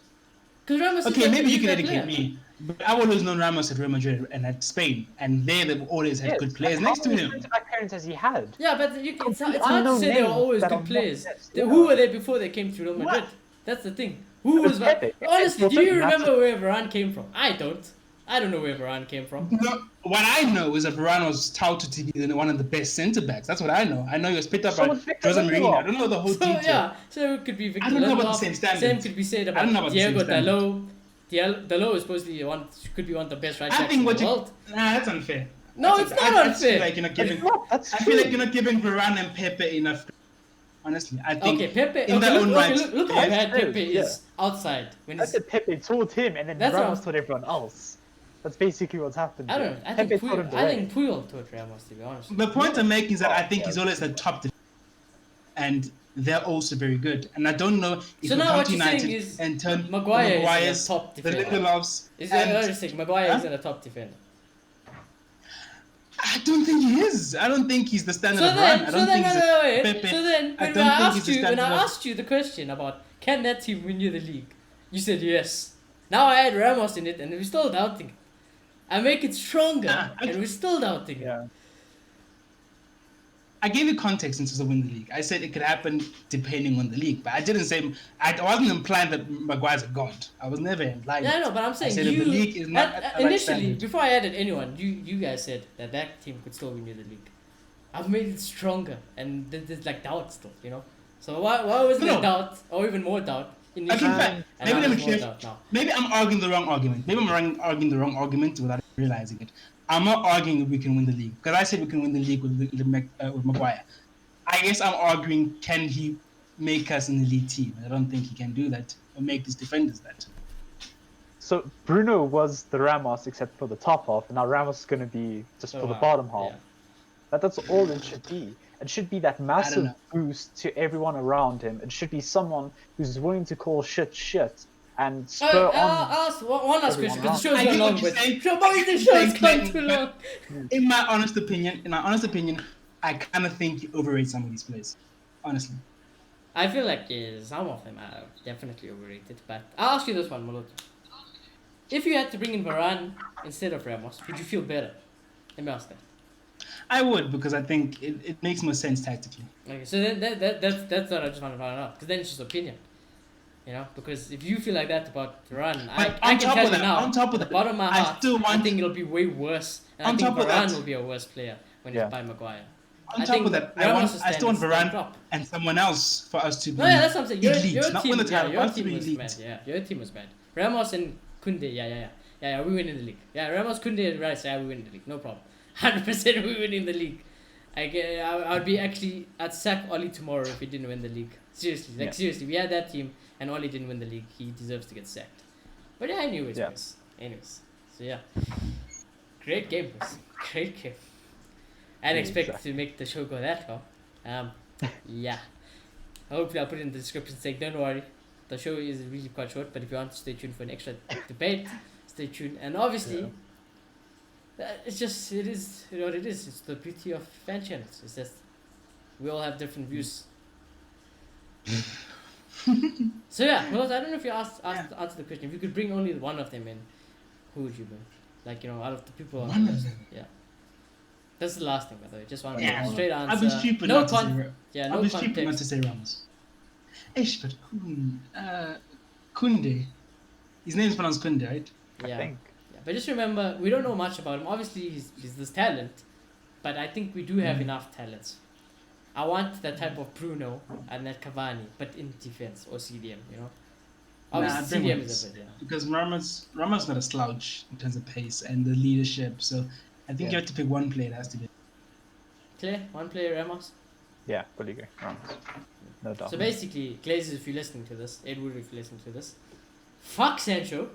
Speaker 1: Because Ramos.
Speaker 2: Okay,
Speaker 1: is
Speaker 2: maybe you
Speaker 1: he's
Speaker 2: can
Speaker 1: that
Speaker 2: educate
Speaker 1: player.
Speaker 2: me. But I've always known Ramos at Real Madrid and at Spain, and they've always had
Speaker 3: Yes.
Speaker 2: good players
Speaker 3: How
Speaker 2: next to
Speaker 3: many
Speaker 2: him.
Speaker 3: centre-back parents has he had?
Speaker 1: Yeah, but it's hard to
Speaker 3: unknown
Speaker 1: say they were
Speaker 3: names
Speaker 1: always
Speaker 3: that are
Speaker 1: good
Speaker 3: not
Speaker 1: players.
Speaker 3: best,
Speaker 1: They-
Speaker 3: yeah.
Speaker 1: Who were they before they came to Real Madrid? That's the thing. Who was
Speaker 3: Pepe.
Speaker 1: honestly? Do
Speaker 3: Pepe,
Speaker 1: you
Speaker 3: that's
Speaker 1: remember where Varane came from? I don't. I don't know where Varane came from.
Speaker 2: No, what I know is that Varane was touted to be one of the best centre backs. That's what I know. I know he was picked up
Speaker 3: So
Speaker 2: by
Speaker 3: was Victor
Speaker 2: Jose Mourinho.
Speaker 3: Lindelof.
Speaker 2: I don't know the whole
Speaker 1: So
Speaker 2: detail.
Speaker 1: yeah, so it could be Victor
Speaker 2: I don't know about the
Speaker 1: Lindelof.
Speaker 2: same standards.
Speaker 1: Same could be said
Speaker 2: I don't know
Speaker 1: about
Speaker 2: about the same
Speaker 1: Diego
Speaker 2: standards.
Speaker 1: Dalot. Dalot is supposedly could be one of the best right
Speaker 2: I
Speaker 1: backs
Speaker 2: think
Speaker 1: in
Speaker 2: what
Speaker 1: the
Speaker 2: you
Speaker 1: world.
Speaker 2: that's unfair.
Speaker 1: No,
Speaker 2: That's
Speaker 1: it's
Speaker 2: I
Speaker 1: not
Speaker 2: just feel
Speaker 1: unfair.
Speaker 2: like you're not giving.
Speaker 3: That's
Speaker 2: I
Speaker 3: true.
Speaker 2: feel like you're not giving Varane and Pepe enough. Honestly, I think.
Speaker 1: Okay, Pepe.
Speaker 2: in their own right,
Speaker 1: Look how
Speaker 2: yes,
Speaker 1: bad Pepe
Speaker 3: yeah.
Speaker 1: is outside when
Speaker 3: I
Speaker 1: he's.
Speaker 3: said Pepe taught him, and then
Speaker 1: That's
Speaker 3: Ramos
Speaker 1: what-
Speaker 3: taught everyone else. That's basically what's happened.
Speaker 1: I don't
Speaker 3: here.
Speaker 1: know. I think
Speaker 3: Pepe taught him the way.
Speaker 1: Puyol taught Ramos, to be honest.
Speaker 2: The point I'm making is that I think
Speaker 3: Yeah.
Speaker 2: he's always the top defender, and they're also very good. And I don't know if
Speaker 1: So
Speaker 2: we
Speaker 1: now
Speaker 2: come
Speaker 1: what
Speaker 2: to
Speaker 1: you're saying
Speaker 2: United
Speaker 1: is
Speaker 2: and turn
Speaker 1: Maguire is
Speaker 2: Maguire's,
Speaker 1: the top
Speaker 2: the
Speaker 1: defender.
Speaker 2: Lindelofs,
Speaker 1: Is
Speaker 2: and
Speaker 1: it interesting? Maguire
Speaker 2: Huh?
Speaker 1: isn't a top defender.
Speaker 2: I don't think he is. I don't think he's the standard
Speaker 1: So
Speaker 2: of
Speaker 1: then,
Speaker 2: Varane. I don't think he's a Pepe.
Speaker 1: So then,
Speaker 2: I
Speaker 1: when
Speaker 2: don't
Speaker 1: I
Speaker 2: think he's
Speaker 1: asked
Speaker 2: the
Speaker 1: you, when
Speaker 2: standard
Speaker 1: I
Speaker 2: of-
Speaker 1: asked you the question about can that team win you the league, you said yes. Now I had Ramos in it, and we're still doubting it. I make it stronger, and we're still doubting it.
Speaker 3: Yeah.
Speaker 2: I gave you context in terms of win the league. I said it could happen depending on the league, but I didn't say I wasn't implying that Maguire's a god. I was never implying.
Speaker 1: Yeah, I
Speaker 2: that.
Speaker 1: know, but I'm saying
Speaker 2: said if
Speaker 1: you.
Speaker 2: the league is not at the right
Speaker 1: initially,
Speaker 2: standard.
Speaker 1: before I added anyone, you guys said that team could still win you the league. I've made it stronger, and there's like doubt still, So why was there
Speaker 2: No.
Speaker 1: doubt, or even more doubt?
Speaker 2: Okay,
Speaker 1: initially,
Speaker 2: fine.
Speaker 1: and
Speaker 2: Maybe
Speaker 1: now
Speaker 2: let me
Speaker 1: there's more
Speaker 2: shift.
Speaker 1: doubt now.
Speaker 2: Maybe I'm arguing the wrong argument. Maybe I'm arguing the wrong argument without realizing it. I'm not arguing that we can win the league because I said we can win the league with Maguire. I guess I'm arguing can he make us an elite team? I don't think he can do that or make these defenders that.
Speaker 3: So Bruno was the Ramos except for the top half, and now Ramos is going to be just for the bottom half.
Speaker 1: Yeah.
Speaker 3: That's all it should be. It should be that massive
Speaker 2: know.
Speaker 3: boost to everyone around him. It should be someone who's willing to call shit and spur on.
Speaker 1: I'll ask one last question because the show's
Speaker 2: I
Speaker 1: gone
Speaker 2: get
Speaker 1: long.
Speaker 2: what you're
Speaker 1: But
Speaker 2: saying.
Speaker 1: the show's gone
Speaker 2: saying,
Speaker 1: too
Speaker 2: but-
Speaker 1: long.
Speaker 2: In my honest opinion, I kind of think you overrate some of these players. Honestly.
Speaker 1: I feel like some of them are definitely overrated. But I'll ask you this one, Malot. If you had to bring in Varane instead of Ramos, would you feel better? Let me ask that.
Speaker 2: I would because I think it makes more sense tactically.
Speaker 1: Okay, so then that's what I just want to find out. Because then it's just opinion. Because if you feel like that about Varane, I
Speaker 2: But
Speaker 1: can
Speaker 2: on top
Speaker 1: tell
Speaker 2: of
Speaker 1: you
Speaker 2: that-
Speaker 1: now,
Speaker 2: on top of
Speaker 1: at the
Speaker 2: that,
Speaker 1: bottom of my
Speaker 2: I
Speaker 1: heart,
Speaker 2: still
Speaker 1: I
Speaker 2: want-
Speaker 1: think it'll be way worse. And
Speaker 2: On
Speaker 1: I think
Speaker 2: top of that-
Speaker 1: Varane will be a worse player when
Speaker 3: Yeah.
Speaker 1: he's by Maguire.
Speaker 2: On
Speaker 1: I
Speaker 2: top
Speaker 1: think
Speaker 2: of that,
Speaker 1: Ramos'
Speaker 2: I still want
Speaker 1: standards
Speaker 2: Varane
Speaker 1: drop.
Speaker 2: and someone else for us to be
Speaker 1: No, yeah, that's what I'm saying.
Speaker 2: elite,
Speaker 1: Your
Speaker 2: not
Speaker 1: team,
Speaker 2: win the title,
Speaker 1: your
Speaker 2: for us to
Speaker 1: team
Speaker 2: be
Speaker 1: was
Speaker 2: elite.
Speaker 1: bad. Yeah, your team was bad. Ramos and Kunde, we win in the league. Yeah, Ramos, Kunde, and Rice, we win in the league. No problem. 100% we win in the league. I'd sack Oli tomorrow if he didn't win the league. Seriously, seriously, we had that team and Oli didn't win the league. He deserves to get sacked. But yeah, anyways, boys. Anyways, so yeah, great game, boys. Great game. I didn't expect to make the show go that long. Yeah. Hopefully, I'll put it in the description saying, don't worry, the show is really quite short. But if you want to stay tuned for an extra debate, stay tuned. And obviously. It's just, it is what it is. It's the beauty of fan channels. It's just, we all have different views. So yeah, well, I don't know if you asked to answer the question. If you could bring only one of them in, who would you bring? Like, out of the people on
Speaker 2: One
Speaker 1: the
Speaker 2: of
Speaker 1: list.
Speaker 2: them?
Speaker 1: Yeah. That's the last thing, by the way. Just one
Speaker 2: I'd
Speaker 1: straight answer.
Speaker 2: be stupid
Speaker 1: No
Speaker 2: not to say
Speaker 1: Yeah,
Speaker 2: I'd
Speaker 1: no
Speaker 2: be stupid not
Speaker 1: context.
Speaker 2: to say Ramos. Eish, but Kunde. His name's pronounced Kunde, right?
Speaker 1: Yeah.
Speaker 3: I think.
Speaker 1: Yeah. But just remember, we don't know much about him. Obviously, he's this talent, but I think we do have enough talents. I want that type of Bruno and that Cavani, but in defense or CDM, Obviously,
Speaker 2: I'd bring
Speaker 1: CDM
Speaker 2: Ramos.
Speaker 1: is a bit,
Speaker 2: Because Ramos not a slouch in terms of pace and the leadership. So I think you have to pick one player. It has to be.
Speaker 1: Claire, one player, Ramos.
Speaker 3: Yeah, fully agree. Ramos. No doubt.
Speaker 1: So basically, Glazers, if you're listening to this, Edward, if you're listening to this, fuck Sancho,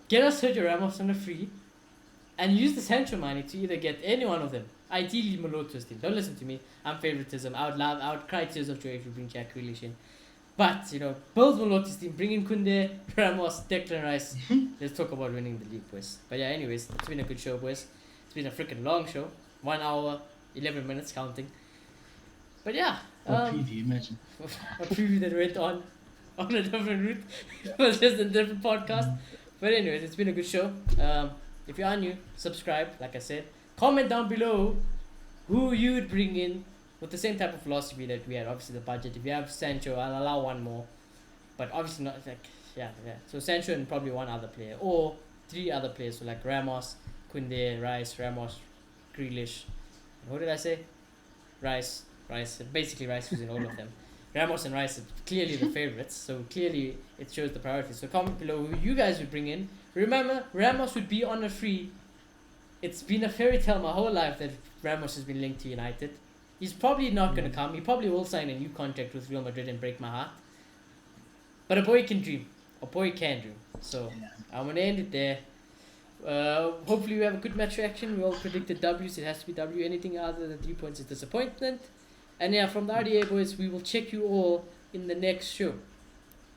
Speaker 1: get us Sergio Ramos on a free, and use the Sancho money to either get any one of them. Ideally, Moloto's team. Don't listen to me. I'm favoritism. I would cry tears of joy if you bring Jack Grealish in. But, build Moloto's team. Bring in Kunde, Ramos, Declan Rice. Let's talk about winning the league, boys. But yeah, anyways, it's been a good show, boys. It's been a freaking long show. 1 hour, 11 minutes counting. But yeah.
Speaker 2: A preview, imagine.
Speaker 1: A preview that went on a different route. It was just a different podcast. But anyways, it's been a good show. If you are new, subscribe, like I said. Comment down below who you would bring in with the same type of philosophy that we had. Obviously, the budget. If you have Sancho, I'll allow one more. But obviously not yeah. So Sancho and probably one other player. Or 3 other players. So like Ramos, Kunde, Rice, Ramos, Grealish. What did I say? Rice. Basically Rice was in all of them. Ramos and Rice are clearly the favorites. So clearly it shows the priorities. So comment below who you guys would bring in. Remember, Ramos would be on a free. It's been a fairy tale my whole life that Ramos has been linked to United. He's probably not going to come. He probably will sign a new contract with Real Madrid and break my heart. But a boy can dream. A boy can dream. So I'm going to end it there. Hopefully we have a good match reaction. We all predicted W's. It has to be W. Anything other than 3 points is disappointment. And yeah, from the RDA boys, we will check you all in the next show.